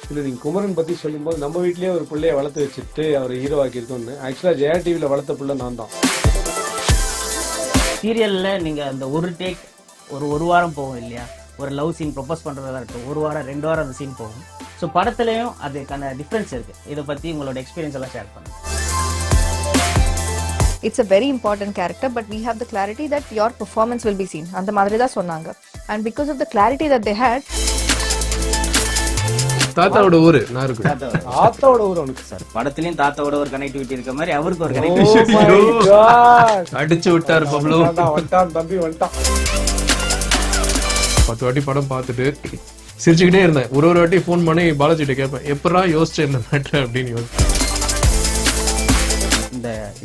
இல்லை நீங்கள் குமரன் பற்றி சொல்லும்போது நம்ம வீட்லேயே ஒரு பிள்ளையை வளர்த்து வச்சுட்டு அவர் ஹீரோ ஆக்கியிருக்கோன்னு. ஆக்சுவலாக ஜெயா டிவியில் வளர்த்த பிள்ளை நான் தான். சீரியலில் நீங்கள் அந்த ஒரு டேக் ஒரு வாரம் போகும் இல்லையா, ஒரு லவ் சீன் ப்ரொப்போஸ் பண்ணுறதா இருக்கட்டும், ஒரு வாரம் 2 வாரம் அந்த சீன் போகும். ஸோ படத்துலையும் அதுக்கான டிஃப்ரென்ஸ் இருக்குது. இதை பற்றி உங்களோட எக்ஸ்பீரியன்ஸ் எல்லாம் ஷேர் பண்ணுங்கள். It's a very important character, but we have the clarity that your performance will be seen. அந்த மாதிரி தான் சொன்னாங்க. And because of the clarity that they had, தாத்தாவோட ஊரு நான் இருக்கு. தாத்தாவோட ஊர் அவனுக்கு சார் படத்துலையும் தாத்தாவோட ஒரு கனெக்டிவிட்டி இருக்க மாதிரி அவருக்கு ஒரு Oh கனெக்டிவிட்டி. my God. அடிச்சு விட்டாரு பப்ளு. வந்துட்டான் தம்பி வந்துட்டான். 10 வாட்டி படம் பார்த்துட்டு சிரிச்சுக்கிட்டே இருந்தேன். ஒரு வாட்டி ஃபோன் பண்ணி பாலாஜிட்ட கேட்பேன், எப்படா யோசிச்சேன் இந்த மேட்டர் அப்படின்னு யோசிச்சு.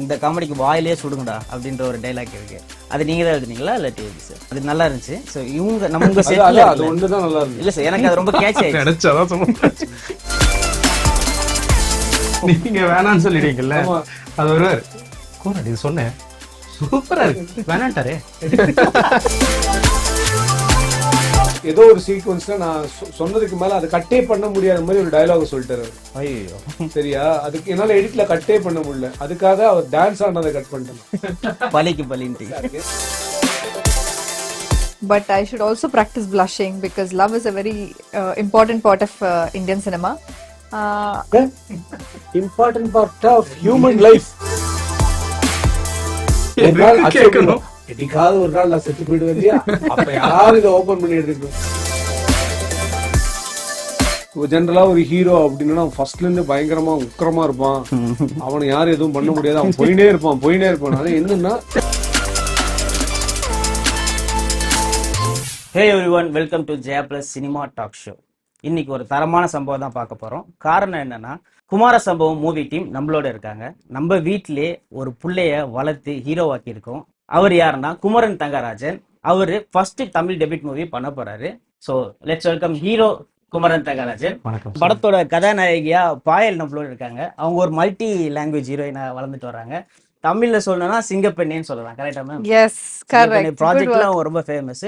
இந்த காமெடிக்கு வாயிலே சுடுங்கடா அப்படின்ற ஒரு டைலாக் இருக்கு. அது நீங்க தான் எழுதுனீங்களா இல்லாட்டி சார்? அது நல்லா இருந்துச்சு. ஸோ இவங்க நம்ம உங்க செட்ல அது ஒன்று தான் நல்லா இருந்துச்சு. இல்ல சார், எனக்கு அது ரொம்ப கேட்ச் ஆயிடுச்சு. நினைச்சாதான் சொன்னேன். நீங்க வேணான்னு சொல்லிடுவீங்கல்ல, அது வருவார் கோரடி இது சொன்னேன் சூப்பரா இருக்கு வேணான்ட்டாரே. ஏதோ ஒரு சீக்வன்ஸ்ல நான் சொன்னதுக்கு மேல அதை கட்டே பண்ண முடியாத மாதிரி ஒரு டயலாக் சொல்லிட்டாரு. ஐயோ சரியா, அதுக்கு என்னால எடிட்ல கட்டே பண்ண முடியல. அதுக்காக அவர் டான்ஸ் ஆனதை கட் பண்ணிட்டேன். பலிக்கு பலின்ட்டு. but I should also practice blushing because love is a very important part of Indian cinema. Important part of human life. கேட்கணும். எதுக்காவது ஒரு நாள் நான் செத்து போயிடுவேன் இல்லையா, அப்ப யாரும் இதை ஓபன் பண்ணி எடுத்துக்கணும். ஜென்ரலா ஒரு ஹீரோ அப்படின்னா ஃபர்ஸ்ட்ல இருந்து பயங்கரமா உக்கிரமா இருப்பான். அவனை யாரும் எதுவும் பண்ண முடியாது. அவன் போயினே இருப்பான். ஆனா என்னன்னா, hey everyone, welcome to Jaya plus cinema talk show. இன்னைக்கு ஒரு தரமான சம்பவம் தான் பார்க்க போறோம். காரணம் என்னன்னா, குமார சம்பவம் மூவி டீம் நம்மளோட இருக்காங்க. நம்ம வீட்டிலே ஒரு புள்ளைய வளர்த்து ஹீரோவாக்கி இருக்கோம். அவர் யாருன்னா குமரன் தங்கராஜன். அவரு ஃபர்ஸ்ட் தமிழ் டெபியூட் மூவி பண்ண போறாரு. So let's welcome hero Kumaran Thangarajan. வணக்கம். படத்தோட கதாநாயகியா பாயல் நம்மளோட இருக்காங்க. அவங்க ஒரு மல்டி லாங்குவேஜ் ஹீரோயினா வளர்ந்துட்டு வராங்க. தமிழ்ல சொல்லணும்னா சிங்கப்பெண்ணேன்னு சொல்லலாம். கரெக்டா மேம்? Yes, correct. ப்ராஜெக்ட்ல அவங்க ரொம்ப famous.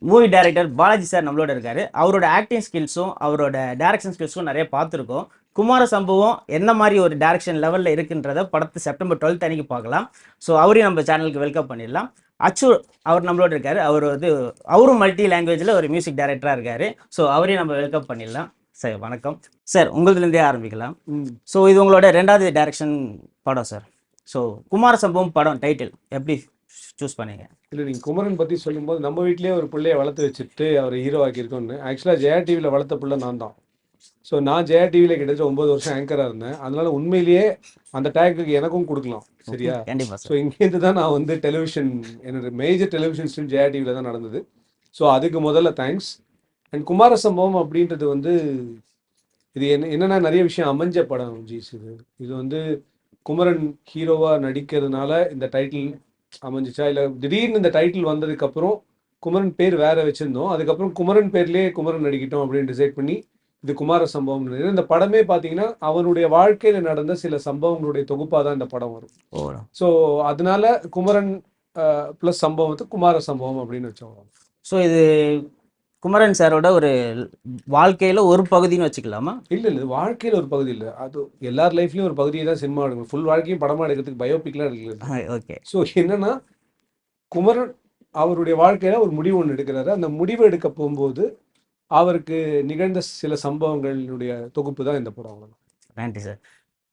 Movie director Balaji sir நம்மளோட இருக்காரு. அவரோட ஆக்டிங் ஸ்கில்ஸும் அவரோட டைரக்ஷன் ஸ்கில்ஸும் நிறைய பார்த்துருக்கோம். குமார சம்பவம் என்ன மாதிரி ஒரு டைரக்ஷன் லெவலில் இருக்குன்றத படத்து செப்டம்பர் 12 அன்னைக்கு பார்க்கலாம். ஸோ அவரையும் நம்ம சேனலுக்கு வெல்கம் பண்ணிடலாம். அச்சு அவர் நம்மளோட இருக்காரு. அவரும் மல்டி லாங்குவேஜில் ஒரு மியூசிக் டைரக்டராக இருக்காரு. ஸோ அவரையும் நம்ம வெல்கம் பண்ணிடலாம். சார் வணக்கம் சார், உங்களுதுலேருந்தே ஆரம்பிக்கலாம். ஸோ இது உங்களோட 2வது டைரக்ஷன் படம் சார். ஸோ குமார சம்பவம் படம் டைட்டில் எப்படி சூஸ் பண்ணீங்க? இல்லை நீங்கள் குமரன் பற்றி சொல்லும்போது நம்ம வீட்லேயே ஒரு பிள்ளையை வளர்த்து வச்சுட்டு அவர் ஹீரோ ஆக்கியிருக்கோன்னு. ஆக்சுவலாக ஜெயா டிவியில் வளர்த்த பிள்ளை நான் தான். ஸோ நான் ஜெயா டிவியில் கிட்டத்தட்ட 9 வருஷம் ஆங்கராக இருந்தேன். அதனால உண்மையிலேயே அந்த டேக்கு எனக்கும் கொடுக்கலாம். சரியா? கண்டிப்பாக ஸோ இங்கேருந்து தான் நான் வந்து டெலிவிஷன், என்னோட மேஜர் டெலிவிஷன் ஸ்ட்ரீம் ஜெயா டிவியில் தான் நடந்தது. ஸோ அதுக்கு முதல்ல தேங்க்ஸ். அண்ட் குமார சம்பவம் அப்படின்றது வந்து இது என்னென்னா நிறைய விஷயம் அமைஞ்ச படம் ஜீஸ். இது வந்து குமரன் ஹீரோவாக நடிக்கிறதுனால இந்த டைட்டில் அமைஞ்சிச்சா, இல்லை திடீர்னு இந்த டைட்டில் வந்ததுக்கப்புறம் குமரன் பேர் வேற வச்சுருந்தோம். அதுக்கப்புறம் குமரன் பேர்லேயே குமரன் நடிக்கிட்டோம் அப்படின்னு டிசைட் பண்ணி இது குமார சம்பவம். இந்த படமே பார்த்தீங்கன்னா அவனுடைய வாழ்க்கையில் நடந்த சில சம்பவங்களுடைய தொகுப்பாக தான் இந்த படம் வரும். ஸோ அதனால குமரன் ப்ளஸ் சம்பவத்துக்கு குமார சம்பவம் அப்படின்னு வச்சோம். ஸோ இது குமரன் சாரோட ஒரு வாழ்க்கையில் ஒரு பகுதின்னு வச்சுக்கலாமா? இல்லை, வாழ்க்கையில் ஒரு பகுதி இல்லை. அது எல்லார் லைஃப்லேயும் ஒரு பகுதியை தான் சினிமா எடுக்கணும். ஃபுல் வாழ்க்கையும் படமாக எடுக்கிறதுக்கு பயோபிக்லாம் எடுக்கல. ஓகே. ஸோ என்னன்னா, குமரன் அவருடைய வாழ்க்கையில் ஒரு முடிவு ஒன்று எடுக்கிறாரு. அந்த முடிவு எடுக்க போகும்போது அவருக்கு நிகழ்ந்த சில சம்பவங்களுடைய தொகுப்பு தான் இந்த படம். நன்றி சார்.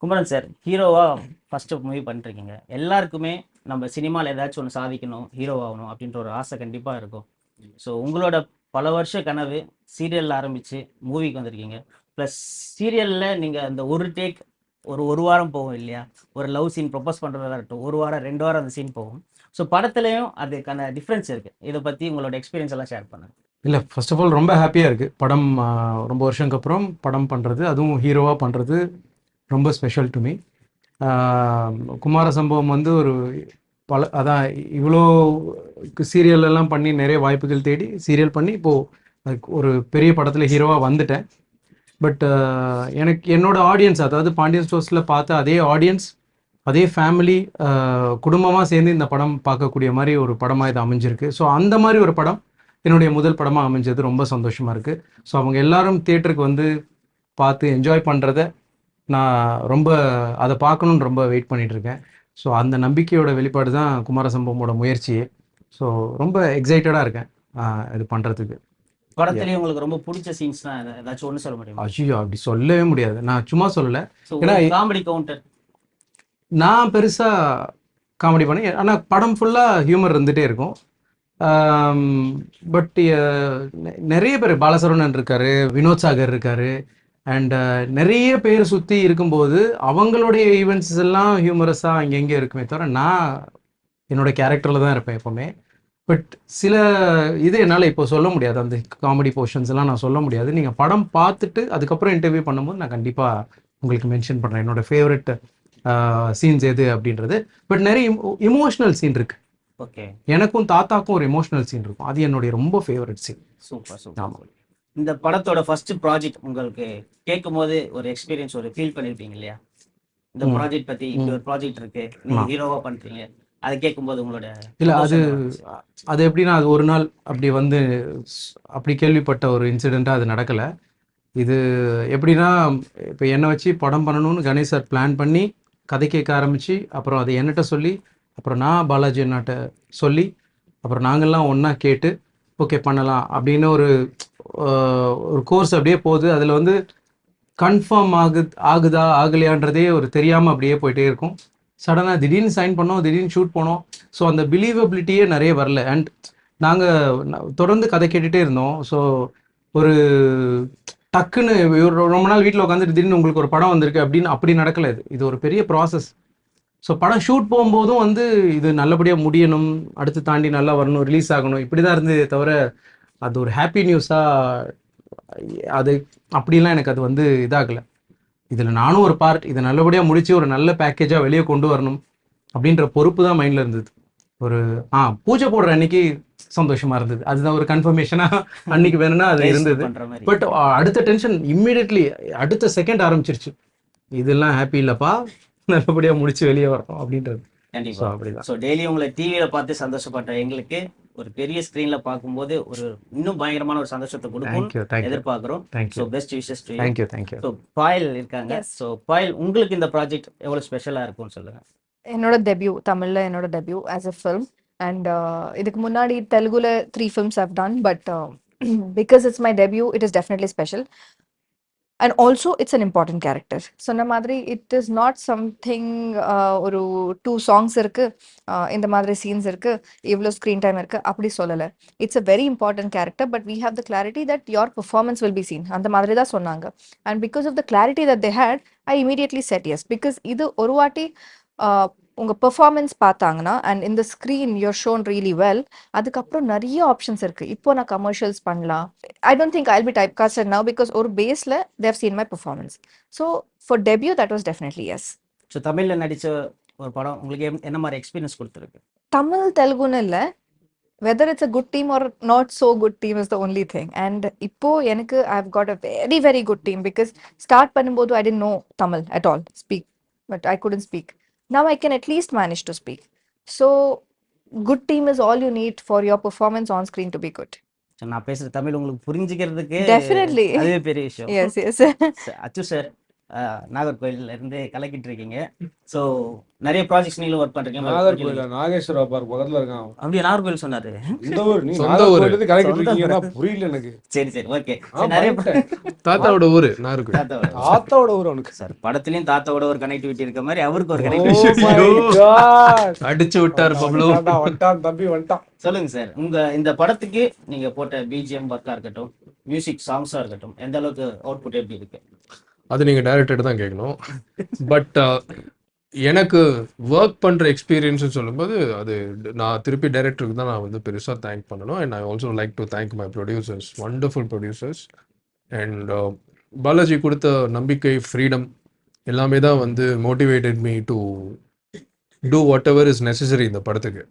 குமரன் சார் ஹீரோவாக ஃபஸ்ட்டு மூவி பண்ணிருக்கீங்க. எல்லாருக்குமே நம்ம சினிமாவில் ஏதாச்சும் ஒன்று சாதிக்கணும், ஹீரோ ஆகணும் அப்படின்ற ஒரு ஆசை கண்டிப்பாக இருக்கும். ஸோ உங்களோட பல வருஷ கனவு சீரியலில் ஆரம்பித்து மூவிக்கு வந்திருக்கீங்க. ப்ளஸ் சீரியலில் நீங்கள் அந்த ஒரு டேக் ஒரு வாரம் போகும் இல்லையா, ஒரு லவ் சீன் ப்ரொப்போஸ் பண்ணுறதா இருக்கட்டும், 1 வாரம் 2 வாரம் அந்த சீன் போகும். ஸோ படத்துலையும் அதுக்கான டிஃப்ரென்ஸ் இருக்குது. இதை பற்றி உங்களோட எக்ஸ்பீரியன்ஸ் எல்லாம் ஷேர் பண்ணுங்க. இல்லை, ஃபர்ஸ்ட் ஆஃப் ஆல் ரொம்ப ஹாப்பியாக இருக்குது. படம் ரொம்ப வருஷங்க அப்புறம் படம் பண்ணுறது, அதுவும் ஹீரோவாக பண்ணுறது ரொம்ப ஸ்பெஷல் டு மீ. குமார சம்பவம் வந்து ஒரு அதான் இவ்வளோ சீரியல்லாம் பண்ணி நிறைய வாய்ப்புகள் தேடி சீரியல் பண்ணி இப்போது ஒரு பெரிய படத்தில் ஹீரோவாக வந்துட்டேன். பட் எனக்கு என்னோடய ஆடியன்ஸ், அதாவது பாண்டியன் ஸ்டோர்ஸில் பார்த்த அதே ஆடியன்ஸ், அதே ஃபேமிலி, குடும்பமாக சேர்ந்து இந்த படம் பார்க்கக்கூடிய மாதிரி ஒரு படமாக இது அமைஞ்சிருக்கு. ஸோ அந்த மாதிரி ஒரு படம் என்னுடைய முதல் படமாக அமைஞ்சது ரொம்ப சந்தோஷமாக இருக்குது. ஸோ அவங்க எல்லாரும் தியேட்டருக்கு வந்து பார்த்து என்ஜாய் பண்ணுறத நான் ரொம்ப அதை பார்க்கணுன்னு ரொம்ப வெயிட் பண்ணிட்டு இருக்கேன். ஸோ அந்த நம்பிக்கையோட வெளிப்பாடு தான் குமாரசம்பவமோட முயற்சியே. ஸோ ரொம்ப எக்ஸைட்டடாக இருக்கேன் இது பண்ணுறதுக்கு. படத்துலயே உங்களுக்கு ரொம்ப பிடிச்ச சீன்ஸ்னா ஏதாச்சும் ஒன்று சொல்ல முடியுமா? ஐயோ அப்படி சொல்லவே முடியாது, நான் சும்மா சொல்லலை. ஸோ ஏன்னா காமெடி கவுண்டர். நான் பெருசாக காமெடி பண்ணேன், ஆனால் படம் ஃபுல்லாக ஹியூமர் இருந்துகிட்டே இருக்கும். பட் நிறைய பேர், பாலசரவணன் இருக்காரு, வினோத் சாகர் இருக்காரு, அண்ட் நிறைய பேர் சுற்றி இருக்கும்போது அவங்களுடைய ஈவெண்ட்ஸ் எல்லாம் ஹியூமரஸாக அங்கங்கே இருக்குமே தவிர நான் என்னோட கேரக்டரில் தான் இருப்பேன் எப்போவுமே. பட் சில இது என்னால் இப்போ சொல்ல முடியாது, அந்த காமெடி போர்ஷன்ஸ் எல்லாம் நான் சொல்ல முடியாது. நீங்கள் படம் பார்த்துட்டு அதுக்கப்புறம் இன்டர்வியூ பண்ணும்போது நான் கண்டிப்பாக உங்களுக்கு மென்ஷன் பண்ணுறேன் என்னோட ஃபேவரட் சீன்ஸ் எது அப்படின்றது. பட் நிறைய இமோஷனல் சீன் இருக்கு. ஓகே. எனக்கும் தாத்தாக்கும் ஒரு எமோஷனல் சீன் இருக்கும், அது என்னுடைய ரொம்ப ஃபேவரட் சீன். Super super. ஆமாம். இந்த படத்தோட ஃபர்ஸ்ட் ப்ராஜெக்ட் உங்களுக்கு கேட்கும் போது ஒரு எக்ஸ்பீரியன்ஸ், ஒரு ஃபீல் பண்ணிருப்பீங்க இல்லையா? இந்த ப்ராஜெக்ட் பத்தி, இப்படி ஒரு ப்ராஜெக்ட் இருக்கு, நீங்க ஹீரோவா பண்றீங்க, அதை கேட்கும்போது உங்களோட இல்லை அது எப்படின்னா, அது ஒரு நாள் அப்படி வந்து அப்படி கேள்விப்பட்ட ஒரு இன்சிடெண்ட்டாக அது நடக்கலை. இது எப்படின்னா, இப்போ என்னை வச்சு படம் பண்ணணும்னு கணேஷ் சார் பிளான் பண்ணி கதை கேட்க ஆரம்பித்து, அப்புறம் அதை என்கிட்ட சொல்லி, அப்புறம் நான் பாலாஜி அண்ணாட்ட சொல்லி, அப்புறம் நாங்கள்லாம் ஒன்றா கேட்டு ஓகே பண்ணலாம் அப்படின்னு ஒரு கோர்ஸ் அப்படியே போகுது. அதில் வந்து கன்ஃபார்ம் ஆகுதா ஆகலையான்றதே ஒரு தெரியாமல் அப்படியே போயிட்டே இருக்கும். சடனாக திடீர்னு சைன் பண்ணோம், திடீர்னு ஷூட் போனோம். ஸோ அந்த பிலீவபிலிட்டியே நிறைய வரல. அண்ட் நாங்கள் தொடர்ந்து கதை கேட்டுகிட்டே இருந்தோம். ஸோ ஒரு டக்குன்னு ரொம்ப நாள் வீட்டில் உட்காந்துட்டு திடீர்னு உங்களுக்கு ஒரு படம் வந்திருக்கு அப்படின்னு அப்படி நடக்கலை. இது ஒரு பெரிய ப்ராசஸ். ஸோ படம் ஷூட் போகும்போதும் வந்து இது நல்லபடியாக முடியணும், அடுத்து தாண்டி நல்லா வரணும், ரிலீஸ் ஆகணும், இப்படி தான் இருந்ததே தவிர அது ஒரு ஹாப்பி நியூஸாக அது அப்படிலாம் எனக்கு அது வந்து இதாகலை. இதில் நானும் ஒரு பார்ட், இதை நல்லபடியாக முடித்து ஒரு நல்ல பேக்கேஜாக வெளியே கொண்டு வரணும் அப்படின்ற பொறுப்பு தான் மைண்டில் இருந்தது. ஒரு பூஜை போடுற அன்னைக்கு சந்தோஷமாக இருந்தது, அதுதான் ஒரு கன்ஃபர்மேஷனாக அன்னைக்கு வேணும்னா அது இருந்தது. பட் அடுத்த டென்ஷன் இம்மிடியட்லி அடுத்த செகண்ட் ஆரம்பிச்சிருச்சு, இதெல்லாம் ஹாப்பி இல்லைப்பா, நல்லபடியாக முடிச்சு வெளியே வரணும் அப்படின்றது. கண்டிப்பா. அப்படிதான். ஸோ டெய்லி உங்களை டிவியில பார்த்து சந்தோஷப்பட்ட எங்களுக்கு ஒரு பெரிய ஸ்கிரீன்ல பார்க்கும்போது ஒரு இன்னும் பயங்கரமான ஒரு சந்தோஷத்தை கொடுக்கும் எதிர்பார்க்கிறோம். So best wishes to you. Thank you. So Payal இருக்காங்க. ஸோ பாயல், உங்களுக்கு இந்த ப்ராஜெக்ட் எவ்வளவு ஸ்பெஷலா இருக்கும்னு சொல்லுங்க. என்னோட டெபியூ, தமிழ்ல என்னோட debut as a film. And இதுக்கு முன்னாடி தெலுங்குல 3 films I've done, but because it's my debut, it is definitely special. And also it's an important character. சொன்ன மாதிரி it is not something ஒரு 2 songs இருக்கு, இந்த மாதிரி scenes இருக்கு, இவ்வளோ screen time இருக்கு அப்படி சொல்லலை. It's a very important character, but we have the clarity that your performance will be seen. அந்த மாதிரி தான் சொன்னாங்க. And because of the clarity that they had, I immediately said yes. Because இது ஒரு வாட்டி உங்கள் பெர்ஃபார்மன்ஸ் பார்த்தாங்கன்னா அண்ட் இந்த screen your shown really well, அதுக்கப்புறம் நிறைய ஆப்ஷன்ஸ் இருக்குது. இப்போ நான் கமர்ஷியல்ஸ் பண்ணலாம். I don't think I'll be type casted now because ஒரு பேஸில் they've seen my performance. So far debut that was definitely yes. So தமிழில் நடித்த ஒரு படம் உங்களுக்கு என்ன மாதிரி எக்ஸ்பீரியன்ஸ் கொடுத்துருக்கு? தமிழ் தெலுங்குன்னு இல்லை, whether it's a good team or not so good team is the only thing. And இப்போ எனக்கு I've got a very very good team because start பண்ணும்போது I didn't know Tamil at all, speak, but I couldn't speak. Now I can at least manage to speak. So good team is all you need for your performance on screen to be good. நான் பேசுகிற தமிழ் உங்களுக்கு புரிஞ்சுக்கிறதுக்கு Definitely. அதுவே பெரிய விஷயம். Yes, yes. அச்சு sir நாகர்கோயில்ல இருந்து கலக்கிட்டு இருக்கீங்க. ஸோ நிறைய ப்ராஜெக்ட்ஸ் நீங்களும் ஒர்க் பண்றீங்க. நாகர்கோயில நாகேஸ்வரா பார்க் பக்கத்துல இருக்கான். அப்படியே நாகர்கோயில் சொன்னாரு. இந்த ஊர் நீ நாகர்கோயில இருந்து கலக்கிட்டு இருக்கீங்கன்னா புரியல எனக்கு. சரி ஓகே. நிறைய தாத்தாவோட ஊரு நாகர்கோயில். தாத்தாவோட ஊர் அவனுக்கு. சார் படத்துலயும் தாத்தாவோட ஒரு கனெக்டிவிட்டி இருக்க மாதிரி அவருக்கு ஒரு Oh கனெக்டிவிட்டி. my God. அடிச்சு விட்டார் பப்ளு. வந்துட்டான் தம்பி வந்துட்டான். சொல்லுங்க சார், இந்த படத்துக்கு நீங்க போட்ட பிஜிஎம் ஒர்க்கா இருக்கட்டும், மியூசிக் சாங்ஸா இருக்கட்டும், எந்த அளவுக்கு அவுட்புட் எப்படி இருக்கு? அது நீங்கள் டைரக்டர் தான் கேட்கணும். பட் எனக்கு ஒர்க் பண்ணுற எக்ஸ்பீரியன்ஸ்னு சொல்லும்போது அது நான் திருப்பி டைரக்டருக்கு தான் நான் வந்து பெருசாக தேங்க் பண்ணணும். And I also like to thank my producers, wonderful producers. And Balaji கொடுத்த நம்பிக்கை, ஃப்ரீடம் எல்லாமே தான் வந்து motivated me to do whatever is necessary இந்த படத்துக்கு.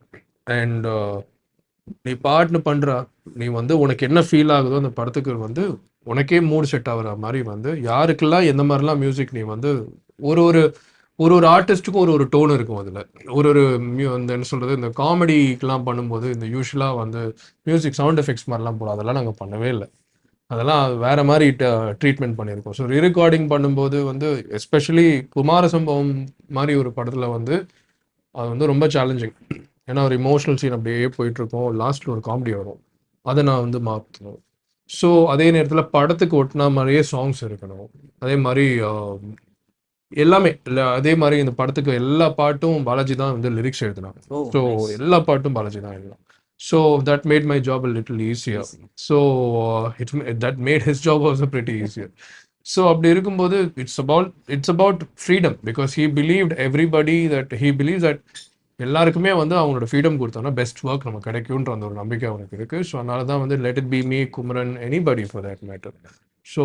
அண்ட் நீ பாட்டுன்னு பண்ணுறா, நீ வந்து உனக்கு என்ன ஃபீல் ஆகுதோ அந்த படத்துக்கு வந்து உனக்கே மூடு செட் ஆகிற மாதிரி வந்து யாருக்கெல்லாம் எந்த மாதிரிலாம் மியூசிக் நீ வந்து ஒரு ஒரு ஆர்டிஸ்ட்டுக்கும் ஒரு டோன் இருக்கும். அதில் ஒரு இந்த என்ன சொல்கிறது, இந்த காமெடிக்கெலாம் பண்ணும்போது இந்த யூஸ்வலாக வந்து மியூசிக் சவுண்ட் எஃபெக்ட்ஸ் மாதிரிலாம் போடும், அதெல்லாம் நாங்கள் பண்ணவே இல்லை. அதெல்லாம் வேற மாதிரி ட்ரீட்மெண்ட் பண்ணியிருக்கோம். ஸோ ரீரெக்கார்டிங் பண்ணும்போது வந்து எஸ்பெஷலி குமார சம்பவம் மாதிரி ஒரு படத்தில் வந்து அது வந்து ரொம்ப சேலஞ்சிங். ஏன்னா ஒரு இமோஷனல் சீன் அப்படியே போயிட்டுருக்கோம், லாஸ்ட்டில் ஒரு காமெடி வரும், அதை நான் வந்து மாற்றணும். ஸோ அதே நேரத்தில் படத்துக்கு ஒட்டினா மாதிரியே சாங்ஸ் இருக்கணும். அதே மாதிரி எல்லாமே இல்லை, அதே மாதிரி இந்த படத்துக்கு எல்லா பாட்டும் பாலாஜி தான் வந்து லிரிக்ஸ் எழுதினாங்க. ஓ ஸோ நைஸ். எல்லா பாட்டும் பாலாஜி தான் எழுதினாங்க. So that made my job a little easier. So that made his job also pretty easier. So அப்படி இருக்கும்போது it's about freedom, because he believed everybody that he believes that எல்லாருக்குமே வந்து அவங்களோட ஃப்ரீடம் கொடுத்தோம்னா பெஸ்ட் ஒர்க் நமக்கு கிடைக்குன்ற அந்த ஒரு நம்பிக்கை அவனுக்கு இருக்குது. ஸோ அதனால தான் வந்து let it be me, Kumaran, anybody for that matter. So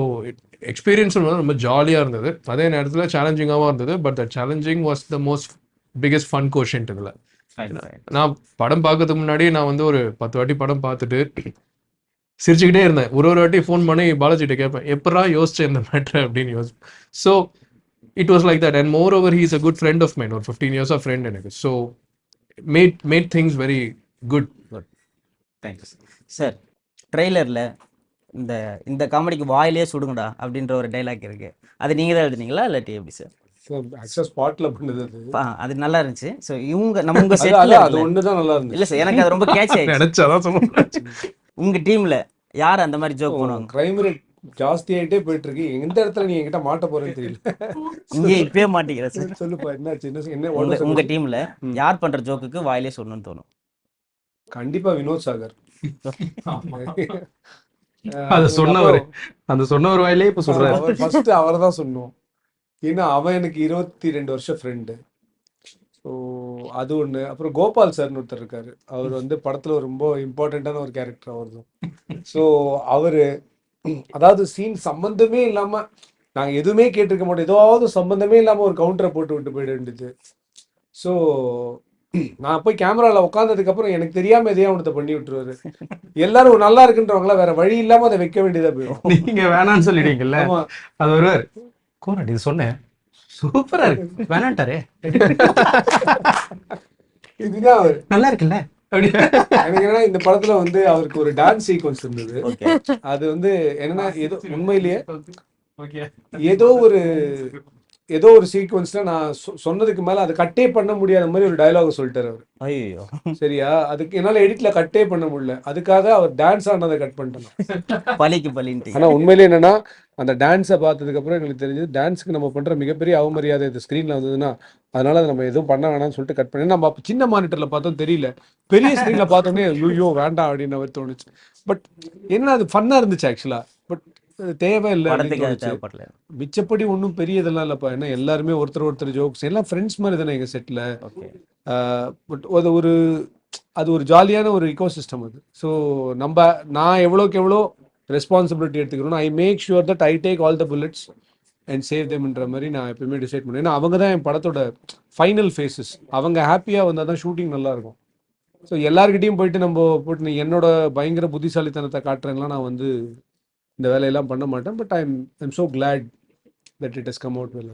experience வந்து ரொம்ப ஜாலியாக இருந்தது, அதே நேரத்தில் சேலஞ்சிங்காகவும் இருந்தது. But that challenging was the most biggest fun quotient இதில். Fine, fine. நான் படம் பார்க்கறதுக்கு முன்னாடி நான் வந்து ஒரு 10 வாட்டி படம் பார்த்துட்டு சிரிச்சுக்கிட்டே இருந்தேன். ஒரு வாட்டி ஃபோன் பண்ணி பாலாஜிட்ட கேட்பேன், எப்படா யோசிச்சேன் இந்த மேட்ரு அப்படின்னு யோசிப்பேன். So it was like that. And moreover he is a good friend of mine, ஒரு 15 years ஃப்ரெண்ட் எனக்கு. So made things very good. Thank you sir. ட்ரெய்லரில் இந்த இந்த காமெடிக்கு வாயிலே சுடுங்கடா அப்படின்ற ஒரு டைலாக் இருக்கு, அது நீங்கள் தான் எழுதுனீங்களா இல்லாட்டி எப்படி சார்? ஆக்சுவலாக ஸ்பாட்டில் பண்ணது அது. அது நல்லா இருந்துச்சு. ஸோ இவங்க உங்க அது செட்டில் அது ஒன்று தான் நல்லா இருந்துச்சு. இல்லை சார், எனக்கு அது ரொம்ப கேட்ச் ஆயிடுச்சு. நினைச்சாதான் சொல்லுவேன். உங்க டீம்ல யார் அந்த மாதிரி ஜோக் பண்ணுவாங்க? கிரைம் ரேட் ஜாஸ்தி ஆகிட்டே போயிட்டு இருக்கு, எந்த இடத்துல நீ என்கிட்ட மாட்ட போறேன்னு தெரியல. இங்கே இப்பயே மாட்டேங்கிற சார். சொல்லுப்பா, என்னாச்சு? என்ன உங்க டீம்ல யார் பண்ற ஜோக்குக்கு வாயிலே சொல்லணும்னு தோணும்? கண்டிப்பா வினோத் சாகர். அது சொன்னவர், அந்த சொன்னவர் வாயிலே இப்போ சொல்றாரு. அவர் ஃபர்ஸ்ட் அவரை தான் சொன்னோம். ஏன்னா அவன் எனக்கு 22 வருஷம் ஃப்ரெண்டு. ஸோ அது ஒன்று. அப்புறம் கோபால் சார்னு ஒருத்தர் இருக்காரு, அவர் வந்து படத்தில் ரொம்ப இம்பார்ட்டண்ட்டான ஒரு கேரக்டர் அவர் தான். ஸோ அவர் அதாவது சீன் சம்மந்தமே இல்லாமல், நாங்கள் எதுவுமே கேட்டிருக்க மாட்டோம், ஏதாவது சம்மந்தமே இல்லாமல் ஒரு கவுண்டரை போட்டு விட்டு போயிட வேண்டியது. ஸோ நான் போய் கேமராவில் உட்காந்ததுக்கப்புறம் எனக்கு தெரியாமல் எதையா ஒன்றத்தை பண்ணி விட்டுருவாரு. எல்லாரும் நல்லா இருக்குன்றவங்களா வேற வழி இல்லாமல் அதை வைக்க வேண்டியதாக போயிடும். நீங்க வேணான்னு சொல்லிட்டீங்கல்ல, ஆமா, அது வருவார். கோரட் இது சொன்னேன், சூப்பரா இருக்கு, வேணான்ட்டாரே, இதுதான் அவர். நல்லா இருக்குல்ல அப்படி. எனக்கு என்னன்னா இந்த படத்துல வந்து அவருக்கு ஒரு டான்ஸ் சீக்வன்ஸ் இருந்தது. ஓகே. அது வந்து என்னன்னா ஏதோ உண்மையிலேயே ஓகே. ஏதோ ஒரு சீக்வன்ஸ்ல நான் சொன்னதுக்கு மேல அதை கட்டே பண்ண முடியாத மாதிரி ஒரு டயலாக் சொல்லிட்டாரு அவர். ஐயோ. சரியா? அதுக்கு என்னால எடிட்ல கட்டே பண்ண முடியல, அதுக்காக அவர் டான்ஸ் ஆனதை கட் பண்ணிட்டேன். பலிக்கு பலின்ட்டு. ஆனா உண்மையிலேயே என்னன்னா அந்த டான்ஸை பார்த்ததுக்கு அப்புறம் எங்களுக்கு தெரிஞ்சது டான்ஸுக்கு நம்ம பண்ற மிகப்பெரிய அவமரியாதை இது ஸ்க்ரீன்ல வந்ததுன்னா, அதனால அதை நம்ம எதுவும் பண்ண வேணாம்னு சொல்லிட்டு கட் பண்ணி, நம்ம அப்ப சின்ன மானிட்டர்ல பார்த்தோம் தெரியல, பெரிய ஸ்க்ரீன்ல பார்த்தோன்னே ஐயோ வேண்டாம் அப்படின்னு அவர் தோணுச்சு. பட் என்ன அது ஃபன்னா இருந்துச்சு ஆக்சுவலா. பட் அது தேவையில்லை அப்படின்னு படத்துக்கு அது தோணுச்சு. தேவைப்படல. மிச்சப்படி ஒன்றும் பெரிய இதெல்லாம் இல்லைப்பா. ஏன்னா எல்லாருமே ஒருத்தர் ஜோக்ஸ் எல்லாம் ஃப்ரெண்ட்ஸ் மாதிரி தானே எங்கள் செட்டில். ஓகே. பட் அது ஒரு ஜாலியான ஒரு இக்கோசிஸ்டம் அது. ஸோ நான் எவ்வளோக்கு எவ்வளோ ரெஸ்பான்சிபிலிட்டி எடுத்துக்கிறோம், I make sure that I take all the bullets and save தெம்ன்ற மாதிரி நான் எப்பயுமே டிசைட் பண்ணேன். ஏன்னா அவங்க தான் என் படத்தோட ஃபைனல் ஃபேஸஸ். அவங்க ஹாப்பியாக வந்தால் தான் ஷூட்டிங் நல்லாயிருக்கும். ஸோ எல்லாருக்கிட்டையும் போயிட்டு நீ என்னோட பயங்கர புத்திசாலித்தனத்தை காட்டுறேன்லாம் நான் வந்து இந்த வேலையெல்லாம் பண்ண மாட்டேன். But I'm so glad that it has come out well.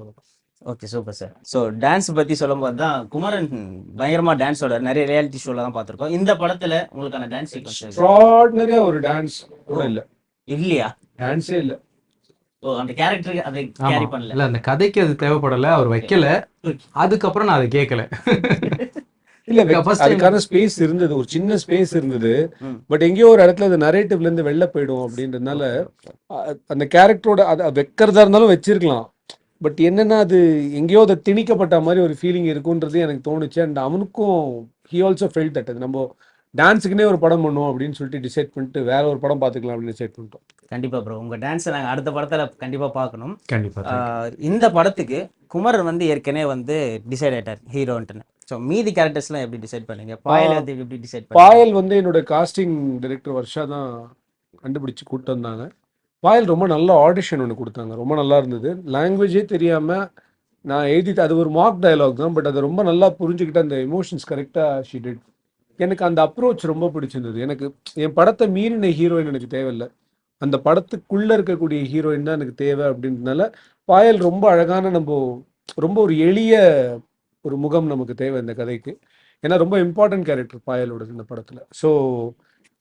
Okay, super sir. So dance பற்றி சொல்லும்போது தான் குமரன் பயங்கரமாக டான்ஸோட நிறைய ரியாலிட்டி ஷோவில் தான் பார்த்துருக்கோம். இந்த படத்தில் உங்களுக்கான டான்ஸ் சீக்வன்ஸ் எக்ஸ்ட்ராடினரியா ஒரு டான்ஸ் கூட இல்ல, இல்லையா? டான்ஸே இல்ல. ஓ, அந்த கேரக்டருக்கு அதை ஆமா. கேரி பண்ணல. இல்ல, அந்த கதைக்கு அது தேவைப்படல, அவர் வைக்கல. அதுக்கப்புறம் நான் அதை கேட்கல. இல்ல First time- அதுக்கான ஸ்பேஸ் இருந்தது, ஒரு சின்ன ஸ்பேஸ் இருந்தது. ம். பட் எங்கேயோ ஒரு இடத்துல அது நரேட்டிவ்ல இருந்து வெளில போயிடும் அப்படின்றதுனால அந்த கேரக்டரோட அதை வைக்கிறதா இருந்தாலும் வச்சிருக்கலாம். பட் என்னன்னா அது எங்கேயோ அதை திணிக்கப்பட்ட மாதிரி ஒரு ஃபீலிங் இருக்குன்றது எனக்கு தோணுச்சு. அண்ட் அவனுக்கும் ஹி ஆல்சோ ஃபெல்ட் தட். அது நம்ம டான்ஸுக்குன்னே ஒரு படம் பண்ணுவோம் அப்படின்னு சொல்லிட்டு டிசைட் பண்ணிட்டு வேற ஒரு படம் பார்த்துக்கலாம் அப்படின்னு டிசைட் பண்ணிட்டோம். கண்டிப்பாக ப்ரோ, உங்கள் டான்ஸை நாங்கள் அடுத்த படத்தில் கண்டிப்பாக பார்க்கணும். கண்டிப்பா. இந்த படத்துக்கு குமரன் வந்து ஏற்கனவே வந்து டிசைட் ஆயிட்டார் ஹீரோன்ட்டுன்னு. ஸோ மீதி கேரக்டர்ஸ்லாம் எப்படி டிசைட் பண்ணீங்க? பாயல் வந்து எப்படி டிசைட் பண்ணீங்க? பாயல் வந்து என்னோட காஸ்டிங் டைரக்டர் வர்ஷா தான் கண்டுபிடிச்சு கூப்பிட்டு வந்தாங்க. பாயல் ரொம்ப நல்ல ஆடிஷன் ஒன்று கொடுத்தாங்க, ரொம்ப நல்லா இருந்தது. லாங்குவேஜே தெரியாமல் நான் எழுதிட்டு, அது ஒரு மார்க் டயலாக் தான், பட் அதை ரொம்ப நல்லா புரிஞ்சுக்கிட்டு அந்த எமோஷன்ஸ் கரெக்டாக ஷீ டிட். எனக்கு அந்த அப்ரோச் ரொம்ப பிடிச்சிருந்தது. எனக்கு என் படத்தை மீறின ஹீரோயின் எனக்கு தேவையில்லை, அந்த படத்துக்குள்ளே இருக்கக்கூடிய ஹீரோயின் தான் எனக்கு தேவை அப்படின்றதுனால பாயல் ரொம்ப அழகான, ரொம்ப ஒரு எளிய ஒரு முகம் நமக்கு தேவை இந்த கதைக்கு. ஏன்னா ரொம்ப இம்பார்ட்டன்ட் கேரக்டர் பாயலோட இந்த படத்தில். So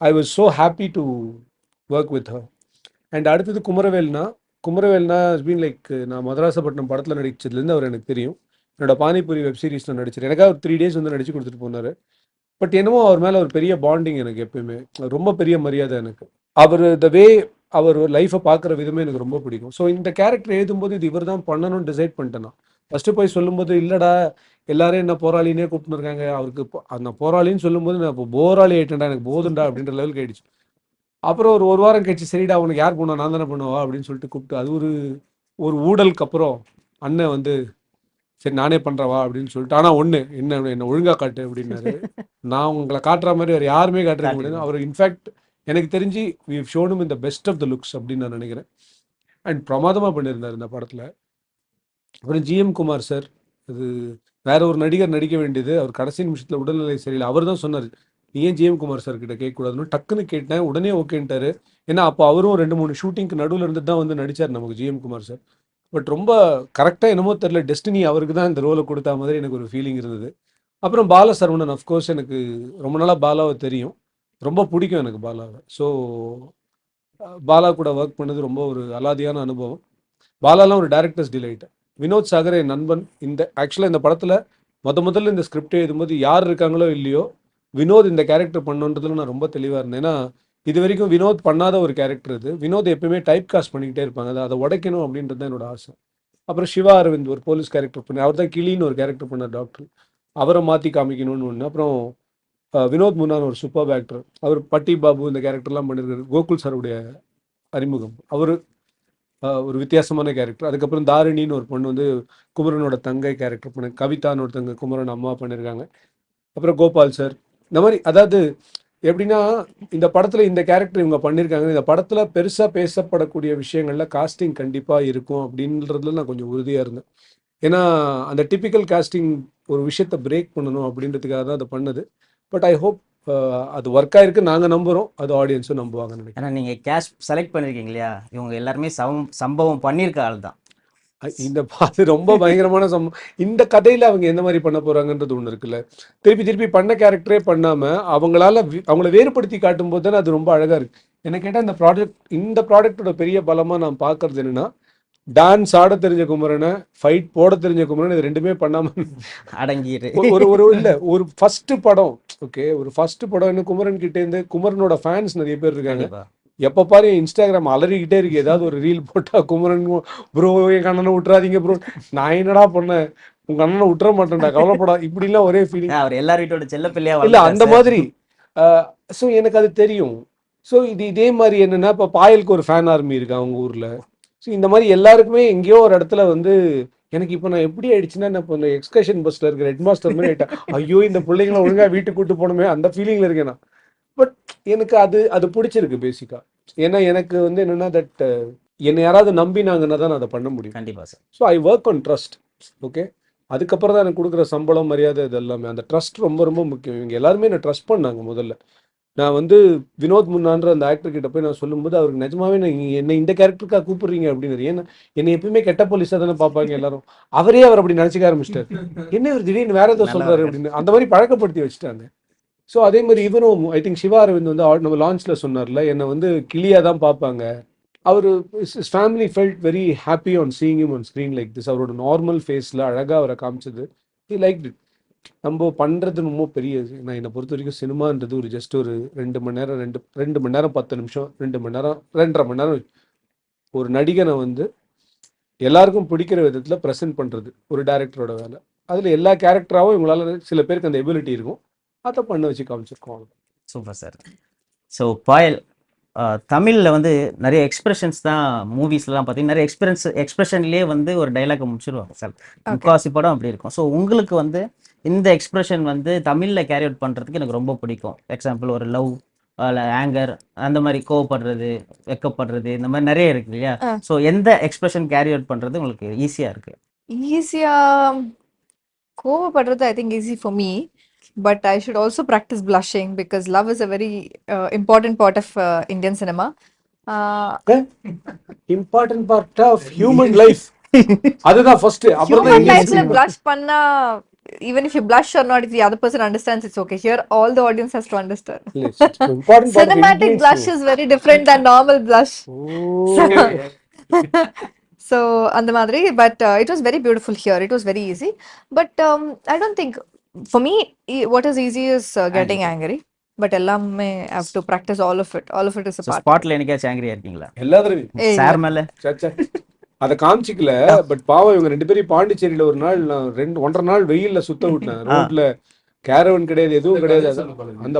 I was so happy to work with her. And அடுத்தது குமரவேல்னா பீன் லைக் நான் மதராசப்பட்டினம் படத்தில் நடிச்சதுலேருந்து அவர் எனக்கு தெரியும். என்னோட பானிபூரி வெப் சீரிஸில் நடிச்சார். எனக்காக ஒரு 3 days வந்து நடிச்சு கொடுத்துட்டு போனார். பட் என்னமோ அவர் மேலே ஒரு பெரிய பாண்டிங் எனக்கு எப்பயுமே, ரொம்ப பெரிய மரியாதை எனக்கு. அவர் வே அவர் லைஃப்பை பார்க்குற விதமே எனக்கு ரொம்ப பிடிக்கும். ஸோ இந்த கேரக்டர் எழுதும்போது இது இவர் தான் பண்ணணும்னு டிசைட் பண்ணிட்டேன் நான். ஃபஸ்ட்டு போய் சொல்லும்போது இல்லைடா எல்லாரும் என்ன போராளினே கூப்பிட்டு இருக்காங்க, அவருக்கு அந்த போராளின்னு சொல்லும்போது நான் இப்போ போராளி ஆயிட்டேன்டா, எனக்கு போதுண்டா அப்படின்ற லெவலுக்கு ஆயிடுச்சு. அப்புறம் ஒரு வாரம் கழிச்சு சரிடா உனக்கு யார் பண்ணுவா, நான் தானே பண்ணுவா அப்படின்னு சொல்லிட்டு கூப்பிட்டு அது ஒரு ஊழலுக்கு அப்புறம் அண்ணன் வந்து சரி நானே பண்ணுறவா அப்படின்னு சொல்லிட்டு, ஆனால் ஒன்று என்ன ஒழுங்காக காட்டு அப்படின்னாரு. நான் உங்களை காட்டுற மாதிரி வேறு யாருமே காட்டுறதுக்கு முடியாது. அவர் இன்ஃபேக்ட் எனக்கு தெரிஞ்சு we shown in the best of the looks அப்படின்னு நான் நினைக்கிறேன். அண்ட் பிரமாதமாக பண்ணியிருந்தார் இந்த படத்தில். அப்புறம் ஜிஎம் குமார் சார், அது வேற ஒரு நடிகர் நடிக்க வேண்டியது, அவர் கடைசி நிமிஷத்தில் உடல்நிலை சரியில்லை. அவர் தான் சொன்னார் நீ ஏன் ஜிஎம் குமார் சார் கிட்ட கேட்கக்கூடாதுன்னு. டக்குன்னு கேட்டேன், உடனே ஓகேன்ட்டாரு. ஏன்னா அப்போ அவரும் 2-3 ஷூட்டிங்க்கு நடுவில் இருந்து தான் வந்து நடித்தார் நமக்கு ஜிஎம் குமார் சார். பட் ரொம்ப கரெக்டாக என்னமோ தெரில, டெஸ்டினி அவருக்கு தான் இந்த ரோலை கொடுத்தா மாதிரி எனக்கு ஒரு ஃபீலிங் இருந்தது. அப்புறம் பால சரவணன், அஃப்கோர்ஸ் எனக்கு ரொம்ப நாளாக பாலாவை தெரியும், ரொம்ப பிடிக்கும் எனக்கு பாலாவை. ஸோ பாலா கூட ஒர்க் பண்ணது ரொம்ப ஒரு அலாதியான அனுபவம். பாலாலாம் ஒரு டேரக்டர்ஸ் டிலைட். வினோத் சாகர் என் நண்பன். ஆக்சுவலாக இந்த படத்தில் முதல்ல இந்த ஸ்கிரிப்ட் எழுதும்போது யார் இருக்காங்களோ இல்லையோ வினோத் இந்த கேரக்டர் பண்ணுன்றதுல நான் ரொம்ப தெளிவாக இருந்தேன். ஏன்னா இது வரைக்கும் வினோத் பண்ணாத ஒரு கேரக்டர் இது. வினோத் எப்பயுமே டைப் காஸ்ட் பண்ணிக்கிட்டே இருப்பாங்க, அதை உடைக்கணும் அப்படின்றது தான் என்னோட ஆசை. அப்புறம் சிவா அரவிந்த் ஒரு போலீஸ் கேரக்டர் பண்ணி, அவர் தான் கிளின்னு ஒரு கேரக்டர் பண்ணார் டாக்டர், அவரை மாற்றி காமிக்கணும்னு ஒன்று. அப்புறம் வினோத் முன்னான் ஒரு சூப்பர் ஆக்டர், அவர் பட்டி பாபு இந்த கேரக்டர்லாம் பண்ணியிருக்காரு. கோகுல் சாருடைய அறிமுகம், அவர் ஒரு வித்தியாசமான கேரக்டர். அதுக்கப்புறம் தாரிணின்னு ஒரு பொண்ணு வந்து குமரனோட தங்கை கேரக்டர் பண்ண, கவிதான்னு ஒருத்தங்க குமரன் அம்மா பண்ணியிருக்காங்க. அப்புறம் கோபால் சார், இந்த மாதிரி அதாவது எப்படின்னா இந்த படத்தில் இந்த கேரக்டர் இவங்க பண்ணியிருக்காங்க, இந்த படத்தில் பெருசாக பேசப்படக்கூடிய விஷயங்களில் காஸ்டிங் கண்டிப்பாக இருக்கும் அப்படின்றதுல நான் கொஞ்சம் உறுதியாக இருந்தேன். ஏன்னா அந்த டிப்பிக்கல் காஸ்டிங் ஒரு விஷயத்தை பிரேக் பண்ணணும் அப்படின்றதுக்காக தான் அதை பண்ணது. பட் ஐ ஹோப் அது ஒர்க் ஆயிருக்கு, நாங்கள் நம்புகிறோம், அது ஆடியன்ஸும் நம்புவாங்கன்னு நினைக்கிறேன். ஏன்னா நீங்கள் கேஷ் செலக்ட் பண்ணியிருக்கீங்க இல்லையா, இவங்க எல்லாருமே சம்பவம் பண்ணியிருக்க ஆள் தான். இந்த அது ரொம்ப பயங்கரமான இந்த கதையில் அவங்க எந்த மாதிரி பண்ண போகிறாங்கன்றது ஒன்று இருக்குல்ல. திருப்பி பண்ண கேரக்டரே பண்ணாமல் அவங்கள வேறுபடுத்தி காட்டும் போது தானே அது ரொம்ப அழகாக இருக்குது. என்ன கேட்டால் இந்த ப்ராடக்டோட பெரிய பலமாக நான் பார்க்கறது என்னென்னா, டான்ஸ் ஆட தெரிஞ்ச குமரனை, ஃபைட் போட தெரிஞ்ச குமரன், இது ரெண்டுமே பண்ணாமல் அடங்கிடு ஒரு ஃபர்ஸ்ட் படம். ஓகே, ஒரு ஃபர்ஸ்ட் படம் இன்னும் குமரன் கிட்டேருந்து குமரனோட ஃபேன்ஸ் நிறைய பேர் இருக்காங்க. எப்போ பாரு இன்ஸ்டாகிராம் அலறிக்கிட்டே இருக்கு, ஏதாவது ஒரு ரீல் போட்டால் குமரன் ப்ரோ எங்கள் அண்ணனை விட்டுறாதீங்க ப்ரோ, நான் என்னடா பண்ணேன், உங்கள் அண்ணனை விட்டுற மாட்டேன்டா கவலைப்படா, இப்படிலாம் ஒரே ஃபீலிங். அவர் எல்லார் வீட்டோட செல்ல பிள்ளையா இல்லை அந்த மாதிரி. ஸோ எனக்கு அது தெரியும். ஸோ இதே மாதிரி என்னென்னா, இப்போ பாயலுக்கு ஒரு ஃபேன் ஆர்மி இருக்கு அவங்க ஊரில். ஸோ இந்த மாதிரி எல்லாருக்குமே எங்கேயோ ஒரு இடத்துல வந்து எனக்கு இப்போ நான் எப்படி ஆயிடுச்சுன்னா, நான் இப்போ இந்த எக்ஸ்கர்ஷன் பஸ்ஸில் இருக்கிற ஹெட் மாஸ்டர் மாதிரி ஆகிட்டேன். ஐயோ இந்த பிள்ளைங்களை ஒழுங்காக வீட்டுக்கு கூட்டு போகணுமே அந்த ஃபீலிங்கில் இருக்கேன் நான். பட் எனக்கு அது பிடிச்சிருக்கு பேசிக்காக. ஏன்னா எனக்கு வந்து என்னென்னா தட் என்னை யாராவது நம்பினாங்கன்னா தான் நான் அதை பண்ண முடியும். கண்டிப்பாக sir. So I work on trust. Okay, அதுக்கப்புறம் தான் எனக்கு கொடுக்குற சம்பளம் மரியாதை இது எல்லாமே. அந்த ட்ரஸ்ட் ரொம்ப ரொம்ப முக்கியம். இவங்க எல்லாருமே என்னை ட்ரஸ்ட் பண்ணாங்க. முதல்ல நான் வந்து வினோத் முன்னான்ற அந்த ஆக்டர் கிட்ட போய் நான் சொல்லும்போது அவருக்கு நிஜமாவே என்னை இந்த கேரக்டருக்காக கூப்பிடுறீங்க அப்படின்னு. ஏன்னா என்னை எப்பயுமே கெட்ட போலீஸாக தானே பார்ப்பாங்க எல்லாரும். அவர் அப்படி நினச்சிக்க ஆரம்பிச்சிட்டார். என்ன இவர் திடீர்னு வேற ஏதோ சொல்கிறாரு அப்படின்னு அந்த மாதிரி பழக்கப்படுத்தி வச்சுட்டாங்க. ஸோ அதே மாதிரி இவரும் ஐ திங்க் சிவா அரவிந்த் வந்து நம்ம லான்ச்சில் சொன்னார்ல, என்னை வந்து கிளியாக தான் பார்ப்பாங்க. அவர் family felt very happy on seeing him on screen like this. அவரோட நார்மல் ஃபேஸில் அழகாக அவரை காமிச்சது. He like it. நம்ம பண்ணுறது ரொம்ப பெரிய. நான் என்னை பொறுத்த வரைக்கும் சினிமான்றது ஒரு ஜஸ்ட் ஒரு 2 மணி நேரம் 2 மணி நேரம் 10 நிமிஷம் 2 மணி நேரம் 2.5 மணி நேரம் ஒரு நடிகனை வந்து எல்லாருக்கும் பிடிக்கிற விதத்தில் ப்ரெசென்ட் பண்ணுறது ஒரு டைரக்டரோட வேலை. அதில் எல்லா கேரக்டராகவும் இவங்களால சில பேருக்கு அந்த எபிலிட்டி இருக்கும், அதை பண்ண வச்சு காமிச்சிருக்கோம். Super sir. ஸோ பாயல் தமிழில் வந்து நிறைய எக்ஸ்பிரஷன்ஸ் தான் மூவிஸ்லாம் பார்த்தீங்கன்னா நிறைய எக்ஸ்பிரஷன்லேயே வந்து ஒரு டைலாக் முடிச்சிருவாங்க சார். முக்காவாசி படம் அப்படி இருக்கும். ஸோ உங்களுக்கு வந்து இந்த எக்ஸ்பிரஷன் வந்து தமிழில் கேரி அவுட் பண்ணுறதுக்கு எனக்கு ரொம்ப பிடிக்கும். எக்ஸாம்பிள் ஒரு லவ், ஆங்கர், அந்த மாதிரி கோவப்படுறது, வெக்கப்படுறது, இந்த மாதிரி நிறைய இருக்கு இல்லையா. ஸோ எந்த எக்ஸ்பிரஷன் கேரி அவுட் பண்ணுறது உங்களுக்கு ஈஸியாக இருக்கு? கோவப்படுறது I think easy for me, but I should also practice blushing because love is a very important part of Indian cinema. Important part of human life. அதுதான் ஃபர்ஸ்ட். அப்புறம் human lifeல blush பண்ணா even if you blush or not, if the other person understands, it's okay. Here, all the audience has to understand. இல்ல, it's an important part of Cinematic engagement. blush is very different than normal blush. Oh. So, அந்த மாதிரி, but it was very beautiful here. It was very easy. But I don't think, for me, what is easy is getting angry. But எல்லாமே have to practice all of it. All of it is a so part. ஸ்பாட்ல என்னைக்காச்சும் ஆங்கிரியா இருக்கீங்களா எல்லா தடவையும் ஏய், sir மேல சச்சா அதை காமிச்சிக்கல. But பாவம் இவங்க 2 பேரும் பாண்டிச்சேரியில ஒரு நாள் நான் 1.5 நாள் வெயில்ல சுத்த விட்டேன். ரோட்ல கேரவன் கிடையாது, எதுவும் கிடையாது. அந்த